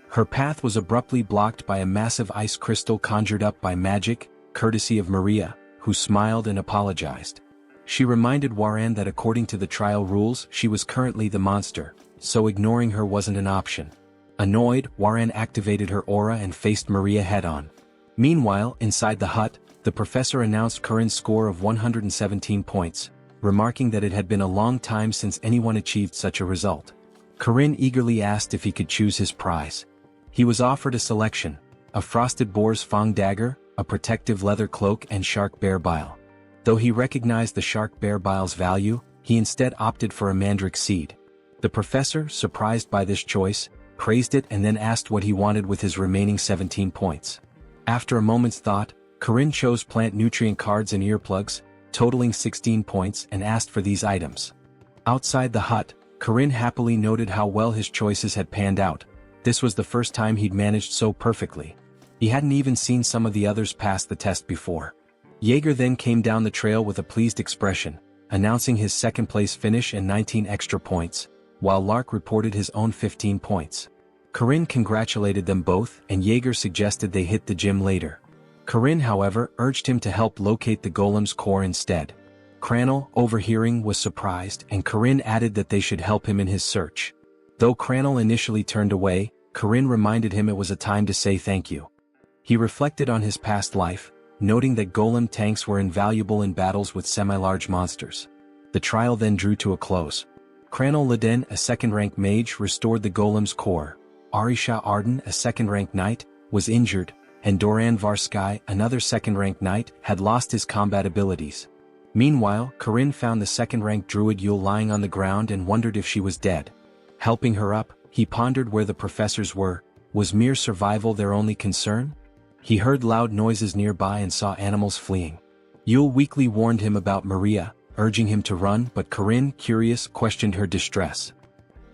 Her path was abruptly blocked by a massive ice crystal conjured up by magic, courtesy of Maria, who smiled and apologized. She reminded Waran that according to the trial rules she was currently the monster, so ignoring her wasn't an option. Annoyed, Waran activated her aura and faced Maria head-on. Meanwhile, inside the hut, the professor announced Corin's score of 117 points, remarking that it had been a long time since anyone achieved such a result. Corin eagerly asked if he could choose his prize. He was offered a selection: a frosted boar's fang dagger, a protective leather cloak and shark bear bile. Though he recognized the shark bear bile's value, he instead opted for a mandrake seed. The professor, surprised by this choice, praised it and then asked what he wanted with his remaining 17 points. After a moment's thought, Corin chose plant nutrient cards and earplugs, totaling 16 points, and asked for these items. Outside the hut, Corin happily noted how well his choices had panned out. This was the first time he'd managed so perfectly. He hadn't even seen some of the others pass the test before. Jaeger then came down the trail with a pleased expression, announcing his second-place finish and 19 extra points, while Lark reported his own 15 points. Corin congratulated them both, and Jaeger suggested they hit the gym later. Corin, however, urged him to help locate the golem's core instead. Crannel, overhearing, was surprised, and Corin added that they should help him in his search. Though Crannel initially turned away, Corin reminded him it was a time to say thank you. He reflected on his past life, noting that golem tanks were invaluable in battles with semi-large monsters. The trial then drew to a close. Crannel Leden, a second-rank mage, restored the golem's core. Arisha Arden, a second-rank knight, was injured, and Doran Varskai, another second-rank knight, had lost his combat abilities. Meanwhile, Corin found the second-rank druid Yule lying on the ground and wondered if she was dead. Helping her up, he pondered where the professors were. Was mere survival their only concern? He heard loud noises nearby and saw animals fleeing. Yule weakly warned him about Maria, urging him to run, but Corin, curious, questioned her distress.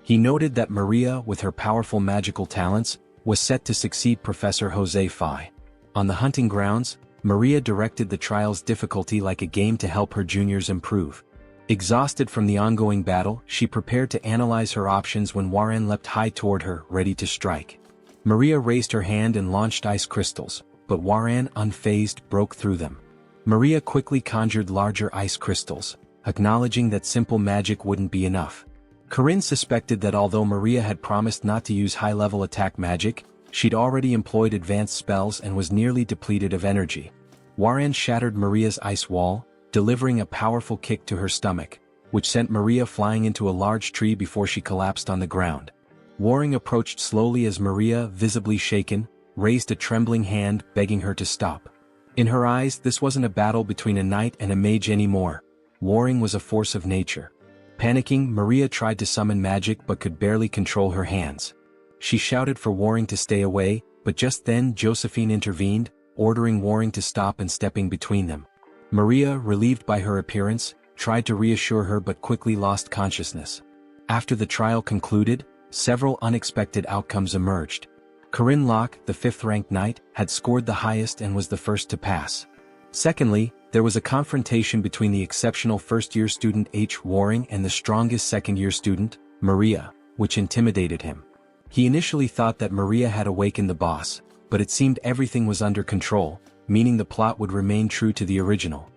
He noted that Maria, with her powerful magical talents, was set to succeed Professor Jose Fai. On the hunting grounds, Maria directed the trial's difficulty like a game to help her juniors improve. Exhausted from the ongoing battle, she prepared to analyze her options when Warren leapt high toward her, ready to strike. Maria raised her hand and launched ice crystals, but Warren, unfazed, broke through them. Maria quickly conjured larger ice crystals, acknowledging that simple magic wouldn't be enough. Corin suspected that although Maria had promised not to use high-level attack magic, she'd already employed advanced spells and was nearly depleted of energy. Warren shattered Maria's ice wall, delivering a powerful kick to her stomach, which sent Maria flying into a large tree before she collapsed on the ground. Warren approached slowly as Maria, visibly shaken, raised a trembling hand, begging her to stop. In her eyes, this wasn't a battle between a knight and a mage anymore. Warring was a force of nature. Panicking, Maria tried to summon magic but could barely control her hands. She shouted for Warring to stay away, but just then Josephine intervened, ordering Warring to stop and stepping between them. Maria, relieved by her appearance, tried to reassure her but quickly lost consciousness. After the trial concluded, several unexpected outcomes emerged. Corin Locke, the fifth-ranked knight, had scored the highest and was the first to pass. Secondly, there was a confrontation between the exceptional first-year student H. Warring and the strongest second-year student, Maria, which intimidated him. He initially thought that Maria had awakened the boss, but it seemed everything was under control, meaning the plot would remain true to the original.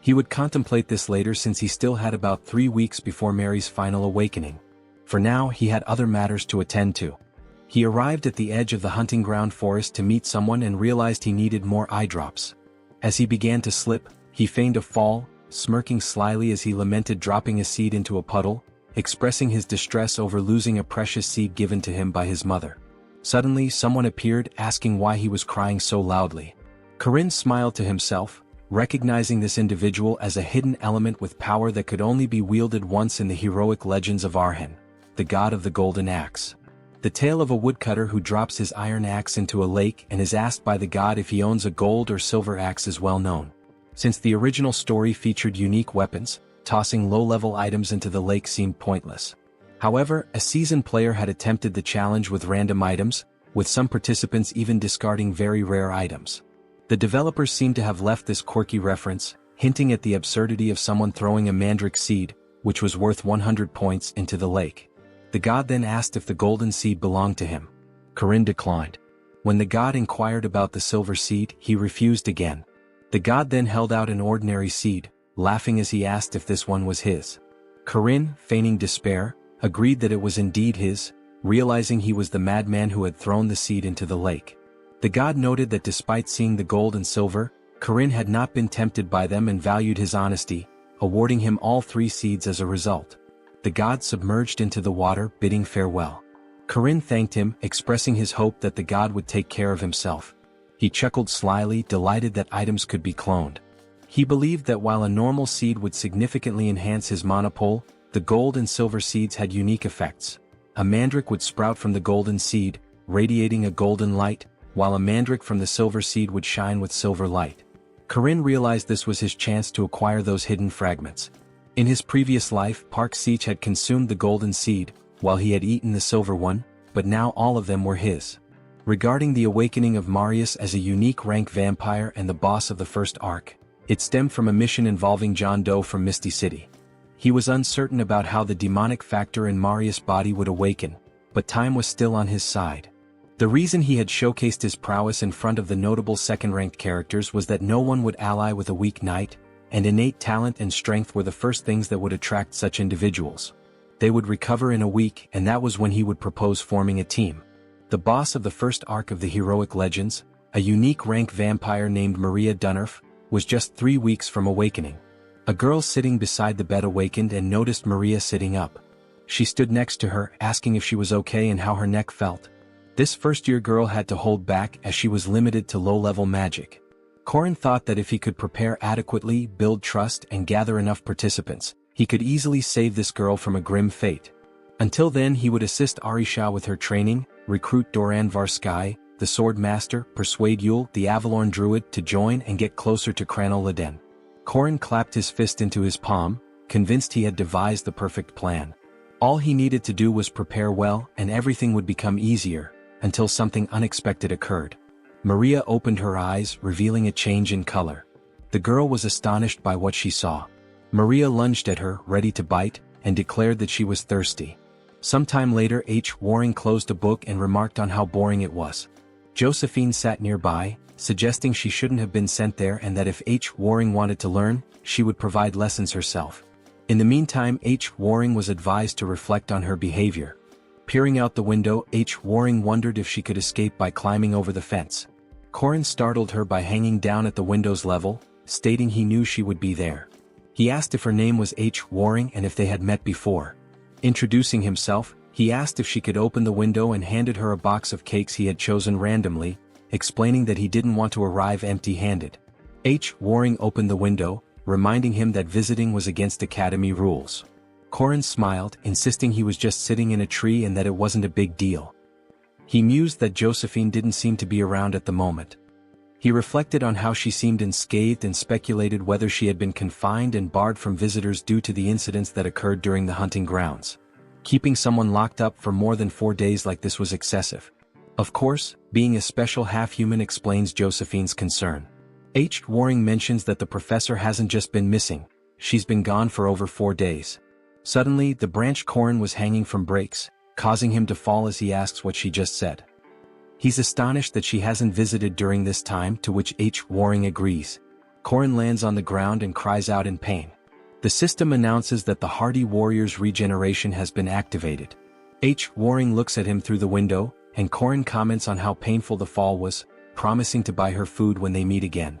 He would contemplate this later since he still had about 3 weeks before Mary's final awakening. For now, he had other matters to attend to. He arrived at the edge of the hunting ground forest to meet someone and realized he needed more eye drops. As he began to slip, he feigned a fall, smirking slyly as he lamented dropping a seed into a puddle, expressing his distress over losing a precious seed given to him by his mother. Suddenly, someone appeared, asking why he was crying so loudly. Corin smiled to himself, recognizing this individual as a hidden element with power that could only be wielded once in the heroic legends of Arhen, the god of the golden axe. The tale of a woodcutter who drops his iron axe into a lake and is asked by the god if he owns a gold or silver axe is well known. Since the original story featured unique weapons, tossing low-level items into the lake seemed pointless. However, a seasoned player had attempted the challenge with random items, with some participants even discarding very rare items. The developers seemed to have left this quirky reference, hinting at the absurdity of someone throwing a mandrake seed, which was worth 100 points, into the lake. The god then asked if the golden seed belonged to him. Corin declined. When the god inquired about the silver seed, he refused again. The god then held out an ordinary seed, laughing as he asked if this one was his. Corin, feigning despair, agreed that it was indeed his, realizing he was the madman who had thrown the seed into the lake. The god noted that despite seeing the gold and silver, Corin had not been tempted by them and valued his honesty, awarding him all 3 seeds as a result. The god submerged into the water, bidding farewell. Corin thanked him, expressing his hope that the god would take care of himself. He chuckled slyly, delighted that items could be cloned. He believed that while a normal seed would significantly enhance his monopole, the gold and silver seeds had unique effects. A mandrake would sprout from the golden seed, radiating a golden light, while a mandrake from the silver seed would shine with silver light. Corin realized this was his chance to acquire those hidden fragments. In his previous life, Park Seech had consumed the golden seed, while he had eaten the silver one, but now all of them were his. Regarding the awakening of Marius as a unique rank vampire and the boss of the first arc, it stemmed from a mission involving John Doe from Misty City. He was uncertain about how the demonic factor in Marius' body would awaken, but time was still on his side. The reason he had showcased his prowess in front of the notable second-ranked characters was that no one would ally with a weak knight, and innate talent and strength were the first things that would attract such individuals. They would recover in a week, and that was when he would propose forming a team. The boss of the first arc of the heroic legends, a unique rank vampire named Maria Dunnerf, was just 3 weeks from awakening. A girl sitting beside the bed awakened and noticed Maria sitting up. She stood next to her, asking if she was okay and how her neck felt. This first-year girl had to hold back as she was limited to low-level magic. Corin thought that if he could prepare adequately, build trust, and gather enough participants, he could easily save this girl from a grim fate. Until then, he would assist Arisha with her training, recruit Doran Varskai, the Sword Master, persuade Yule, the Avalorn Druid, to join and get closer to Cranel Laden. Corin clapped his fist into his palm, convinced he had devised the perfect plan. All he needed to do was prepare well, and everything would become easier, until something unexpected occurred. Maria opened her eyes, revealing a change in color. The girl was astonished by what she saw. Maria lunged at her, ready to bite, and declared that she was thirsty. Sometime later, Waring closed a book and remarked on how boring it was. Josephine sat nearby, suggesting she shouldn't have been sent there and that if Waring wanted to learn, she would provide lessons herself. In the meantime, Waring was advised to reflect on her behavior. Peering out the window, Waring wondered if she could escape by climbing over the fence. Corin startled her by hanging down at the window's level, stating he knew she would be there. He asked if her name was Waring and if they had met before. Introducing himself, he asked if she could open the window and handed her a box of cakes he had chosen randomly, explaining that he didn't want to arrive empty-handed. Waring opened the window, reminding him that visiting was against Academy rules. Corin smiled, insisting he was just sitting in a tree and that it wasn't a big deal. He mused that Josephine didn't seem to be around at the moment. He reflected on how she seemed unscathed and speculated whether she had been confined and barred from visitors due to the incidents that occurred during the hunting grounds. Keeping someone locked up for more than 4 days like this was excessive. Of course, being a special half-human explains Josephine's concern. Waring mentions that the professor hasn't just been missing, she's been gone for over 4 days. Suddenly, the branch Corin was hanging from breaks, causing him to fall as he asks what she just said. He's astonished that she hasn't visited during this time, to which Waring agrees. Corin lands on the ground and cries out in pain. The system announces that the hardy warrior's regeneration has been activated. Waring looks at him through the window, and Corin comments on how painful the fall was, promising to buy her food when they meet again.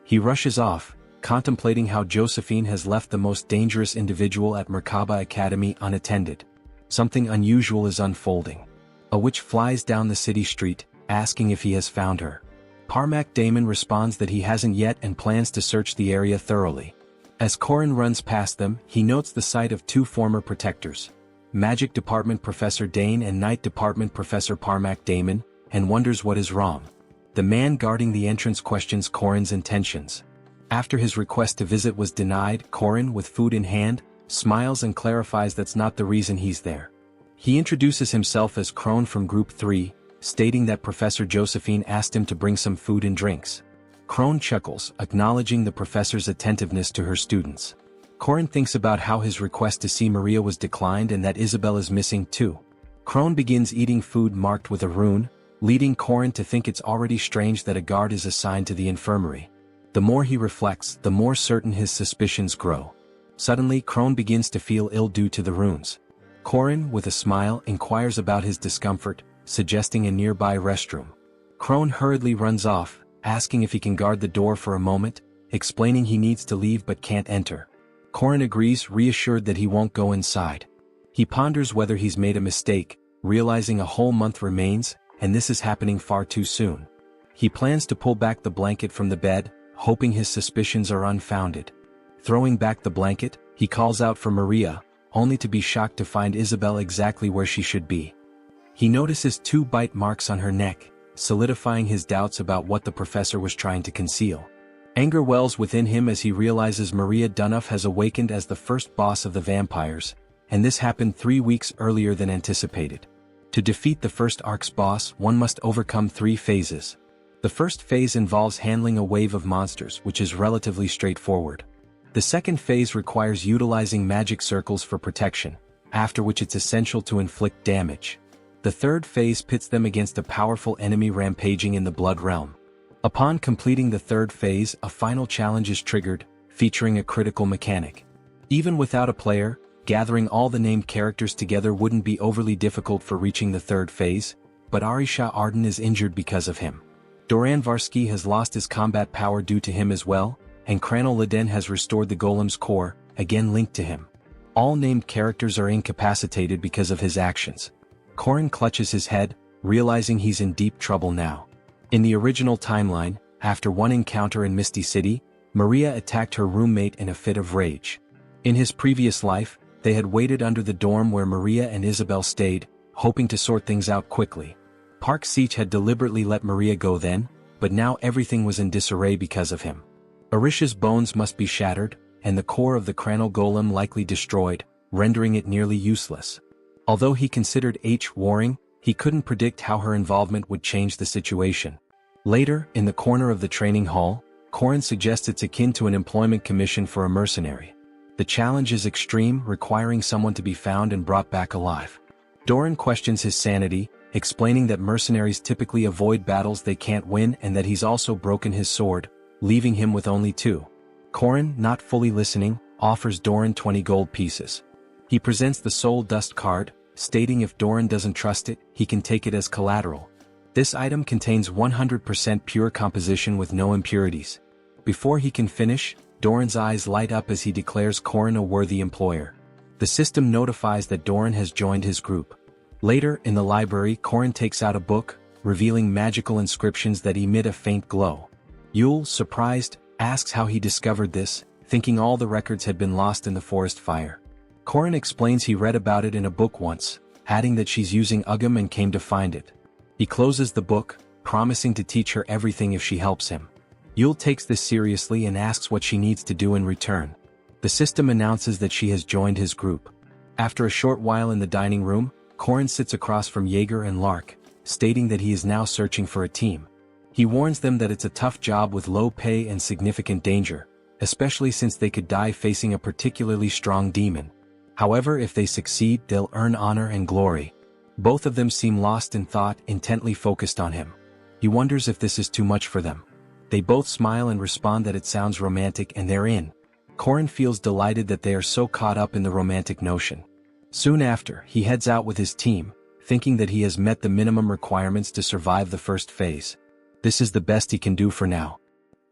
He rushes off, contemplating how Josephine has left the most dangerous individual at Merkaba Academy unattended. Something unusual is unfolding. A witch flies down the city street, asking if he has found her. Parmac Damon responds that he hasn't yet and plans to search the area thoroughly. As Corin runs past them, he notes the sight of 2 former protectors, Magic Department Professor Dane and Night Department Professor Parmac Damon, and wonders what is wrong. The man guarding the entrance questions Corin's intentions. After his request to visit was denied, Corin, with food in hand, smiles and clarifies that's not the reason he's there. He introduces himself as Crone from Group 3, stating that Professor Josephine asked him to bring some food and drinks. Crone chuckles, acknowledging the professor's attentiveness to her students. Corin thinks about how his request to see Maria was declined and that Isabel is missing too. Crone begins eating food marked with a rune, leading Corin to think it's already strange that a guard is assigned to the infirmary. The more he reflects, the more certain his suspicions grow. Suddenly, Crone begins to feel ill due to the runes. Corin, with a smile, inquires about his discomfort, suggesting a nearby restroom. Crone hurriedly runs off, asking if he can guard the door for a moment, explaining he needs to leave but can't enter. Corin agrees, reassured that he won't go inside. He ponders whether he's made a mistake, realizing a whole month remains, and this is happening far too soon. He plans to pull back the blanket from the bed, hoping his suspicions are unfounded. Throwing back the blanket, he calls out for Maria, only to be shocked to find Isabel exactly where she should be. He notices 2 bite marks on her neck, solidifying his doubts about what the professor was trying to conceal. Anger wells within him as he realizes Maria Dunoff has awakened as the first boss of the vampires, and this happened 3 weeks earlier than anticipated. To defeat the first arc's boss, one must overcome 3 phases. The first phase involves handling a wave of monsters, which is relatively straightforward. The second phase requires utilizing magic circles for protection, after which it's essential to inflict damage. The third phase pits them against a powerful enemy rampaging in the Blood Realm. Upon completing the third phase, a final challenge is triggered, featuring a critical mechanic. Even without a player, gathering all the named characters together wouldn't be overly difficult for reaching the third phase, but Arisha Arden is injured because of him. Doran Varsky has lost his combat power due to him as well, and Kranil Liden has restored the golem's core, again linked to him. All named characters are incapacitated because of his actions. Corin clutches his head, realizing he's in deep trouble now. In the original timeline, after one encounter in Misty City, Maria attacked her roommate in a fit of rage. In his previous life, they had waited under the dorm where Maria and Isabel stayed, hoping to sort things out quickly. Park Seach had deliberately let Maria go then, but now everything was in disarray because of him. Arisha's bones must be shattered, and the core of the Kranil golem likely destroyed, rendering it nearly useless. Although he considered Waring, he couldn't predict how her involvement would change the situation. Later, in the corner of the training hall, Corin suggests it's akin to an employment commission for a mercenary. The challenge is extreme, requiring someone to be found and brought back alive. Doran questions his sanity, explaining that mercenaries typically avoid battles they can't win and that he's also broken his sword, leaving him with only 2. Corin, not fully listening, offers Doran 20 gold pieces. He presents the Soul Dust card, stating if Doran doesn't trust it, he can take it as collateral. This item contains 100% pure composition with no impurities. Before he can finish, Doran's eyes light up as he declares Corin a worthy employer. The system notifies that Doran has joined his group. Later, in the library, Corin takes out a book, revealing magical inscriptions that emit a faint glow. Yule, surprised, asks how he discovered this, thinking all the records had been lost in the forest fire. Corin explains he read about it in a book once, adding that she's using Ugam and came to find it. He closes the book, promising to teach her everything if she helps him. Yule takes this seriously and asks what she needs to do in return. The system announces that she has joined his group. After a short while in the dining room, Corin sits across from Jaeger and Lark, stating that he is now searching for a team. He warns them that it's a tough job with low pay and significant danger, especially since they could die facing a particularly strong demon. However, if they succeed, they'll earn honor and glory. Both of them seem lost in thought, intently focused on him. He wonders if this is too much for them. They both smile and respond that it sounds romantic, and they're in. Corin feels delighted that they are so caught up in the romantic notion. Soon after, he heads out with his team, thinking that he has met the minimum requirements to survive the first phase. This is the best he can do for now.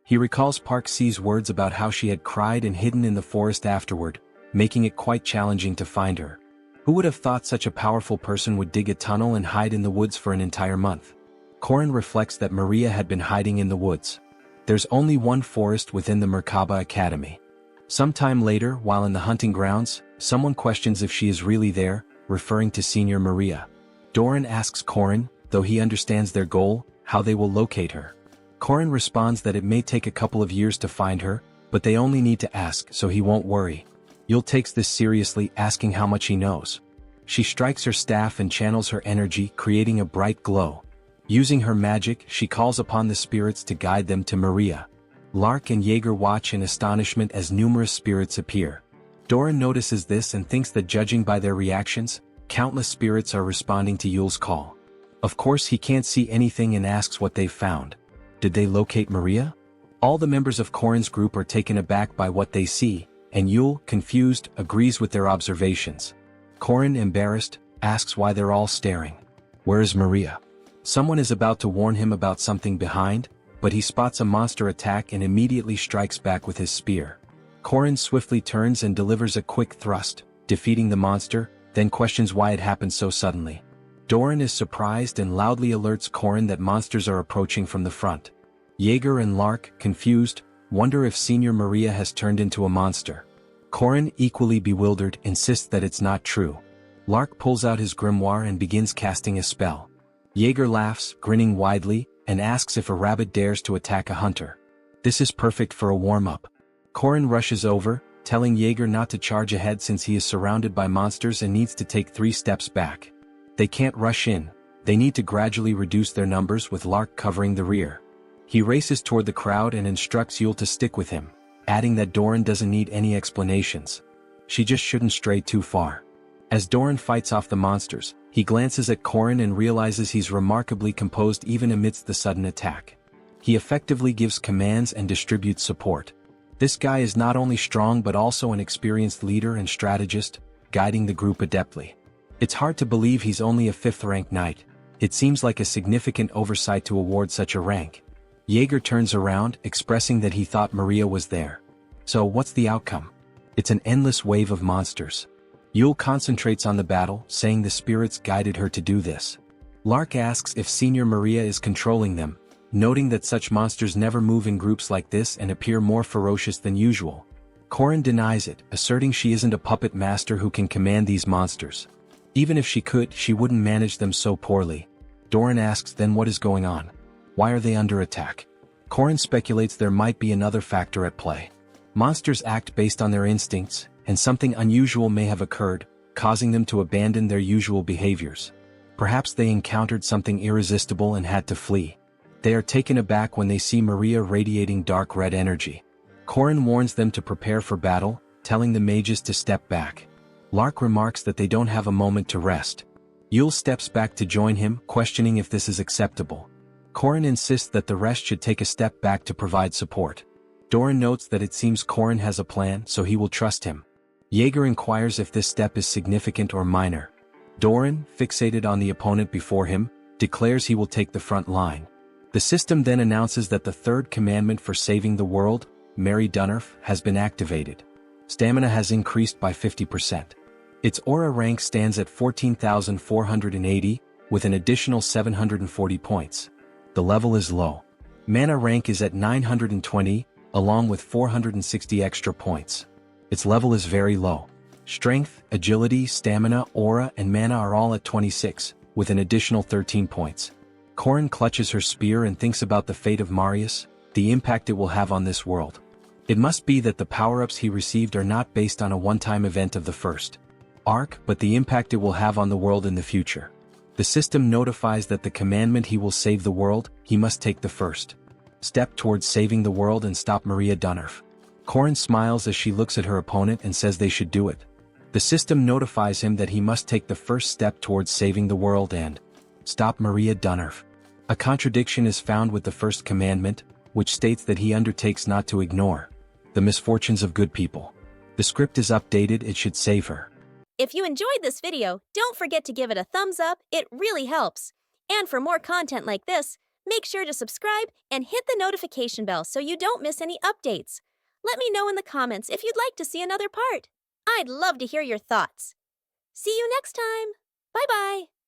He recalls Park C's words about how she had cried and hidden in the forest afterward, making it quite challenging to find her. Who would have thought such a powerful person would dig a tunnel and hide in the woods for an entire month? Corin reflects that Maria had been hiding in the woods. There's only one forest within the Merkaba Academy. Sometime later, while in the hunting grounds, someone questions if she is really there, referring to Senior Maria. Doran asks Corin, though he understands their goal, how they will locate her. Corin responds that it may take a couple of years to find her, but they only need to ask, so he won't worry. Yule takes this seriously, asking how much he knows. She strikes her staff and channels her energy, creating a bright glow. Using her magic, she calls upon the spirits to guide them to Maria. Lark and Jaeger watch in astonishment as numerous spirits appear. Doran notices this and thinks that judging by their reactions, countless spirits are responding to Yule's call. Of course, he can't see anything and asks what they've found. Did they locate Maria? All the members of Corin's group are taken aback by what they see, and Yule, confused, agrees with their observations. Corin, embarrassed, asks why they're all staring. Where is Maria? Someone is about to warn him about something behind, but he spots a monster attack and immediately strikes back with his spear. Corin swiftly turns and delivers a quick thrust, defeating the monster, then questions why it happened so suddenly. Doran is surprised and loudly alerts Corin that monsters are approaching from the front. Jaeger and Lark, confused, wonder if Senior Maria has turned into a monster. Corin, equally bewildered, insists that it's not true. Lark pulls out his grimoire and begins casting a spell. Jaeger laughs, grinning widely, and asks if a rabbit dares to attack a hunter. This is perfect for a warm-up. Corin rushes over, telling Jaeger not to charge ahead since he is surrounded by monsters and needs to take 3 steps back. They can't rush in, they need to gradually reduce their numbers with Lark covering the rear. He races toward the crowd and instructs Yule to stick with him, adding that Doran doesn't need any explanations. She just shouldn't stray too far. As Doran fights off the monsters, he glances at Corin and realizes he's remarkably composed even amidst the sudden attack. He effectively gives commands and distributes support. This guy is not only strong but also an experienced leader and strategist, guiding the group adeptly. It's hard to believe he's only a 5th-ranked knight. It seems like a significant oversight to award such a rank. Jaeger turns around, expressing that he thought Maria was there. So what's the outcome? It's an endless wave of monsters. Yule concentrates on the battle, saying the spirits guided her to do this. Lark asks if Senior Maria is controlling them, noting that such monsters never move in groups like this and appear more ferocious than usual. Corin denies it, asserting she isn't a puppet master who can command these monsters. Even if she could, she wouldn't manage them so poorly. Doran asks then what is going on. Why are they under attack? Corin speculates there might be another factor at play. Monsters act based on their instincts, and something unusual may have occurred, causing them to abandon their usual behaviors. Perhaps they encountered something irresistible and had to flee. They are taken aback when they see Maria radiating dark red energy. Corin warns them to prepare for battle, telling the mages to step back. Lark remarks that they don't have a moment to rest. Yule steps back to join him, questioning if this is acceptable. Corin insists that the rest should take a step back to provide support. Doran notes that it seems Corin has a plan, so he will trust him. Jaeger inquires if this step is significant or minor. Doran, fixated on the opponent before him, declares he will take the front line. The system then announces that the 3rd commandment for saving the world, Mary Dunnerf, has been activated. Stamina has increased by 50%. Its aura rank stands at 14,480, with an additional 740 points. The level is low. Mana rank is at 920, along with 460 extra points. Its level is very low. Strength, agility, stamina, aura, and mana are all at 26, with an additional 13 points. Corin clutches her spear and thinks about the fate of Marius, the impact it will have on this world. It must be that the power-ups he received are not based on a one-time event of the first arc, but the impact it will have on the world in the future. The system notifies that the commandment he will save the world, he must take the first step towards saving the world and stop Maria Dunnerf. Corin smiles as she looks at her opponent and says they should do it. The system notifies him that he must take the first step towards saving the world and stop Maria Dunnerf. A contradiction is found with the first commandment, which states that he undertakes not to ignore the misfortunes of good people. The script is updated, it should save her. If you enjoyed this video, don't forget to give it a thumbs up, it really helps. And for more content like this, make sure to subscribe and hit the notification bell so you don't miss any updates. Let me know in the comments if you'd like to see another part. I'd love to hear your thoughts. See you next time. Bye-bye.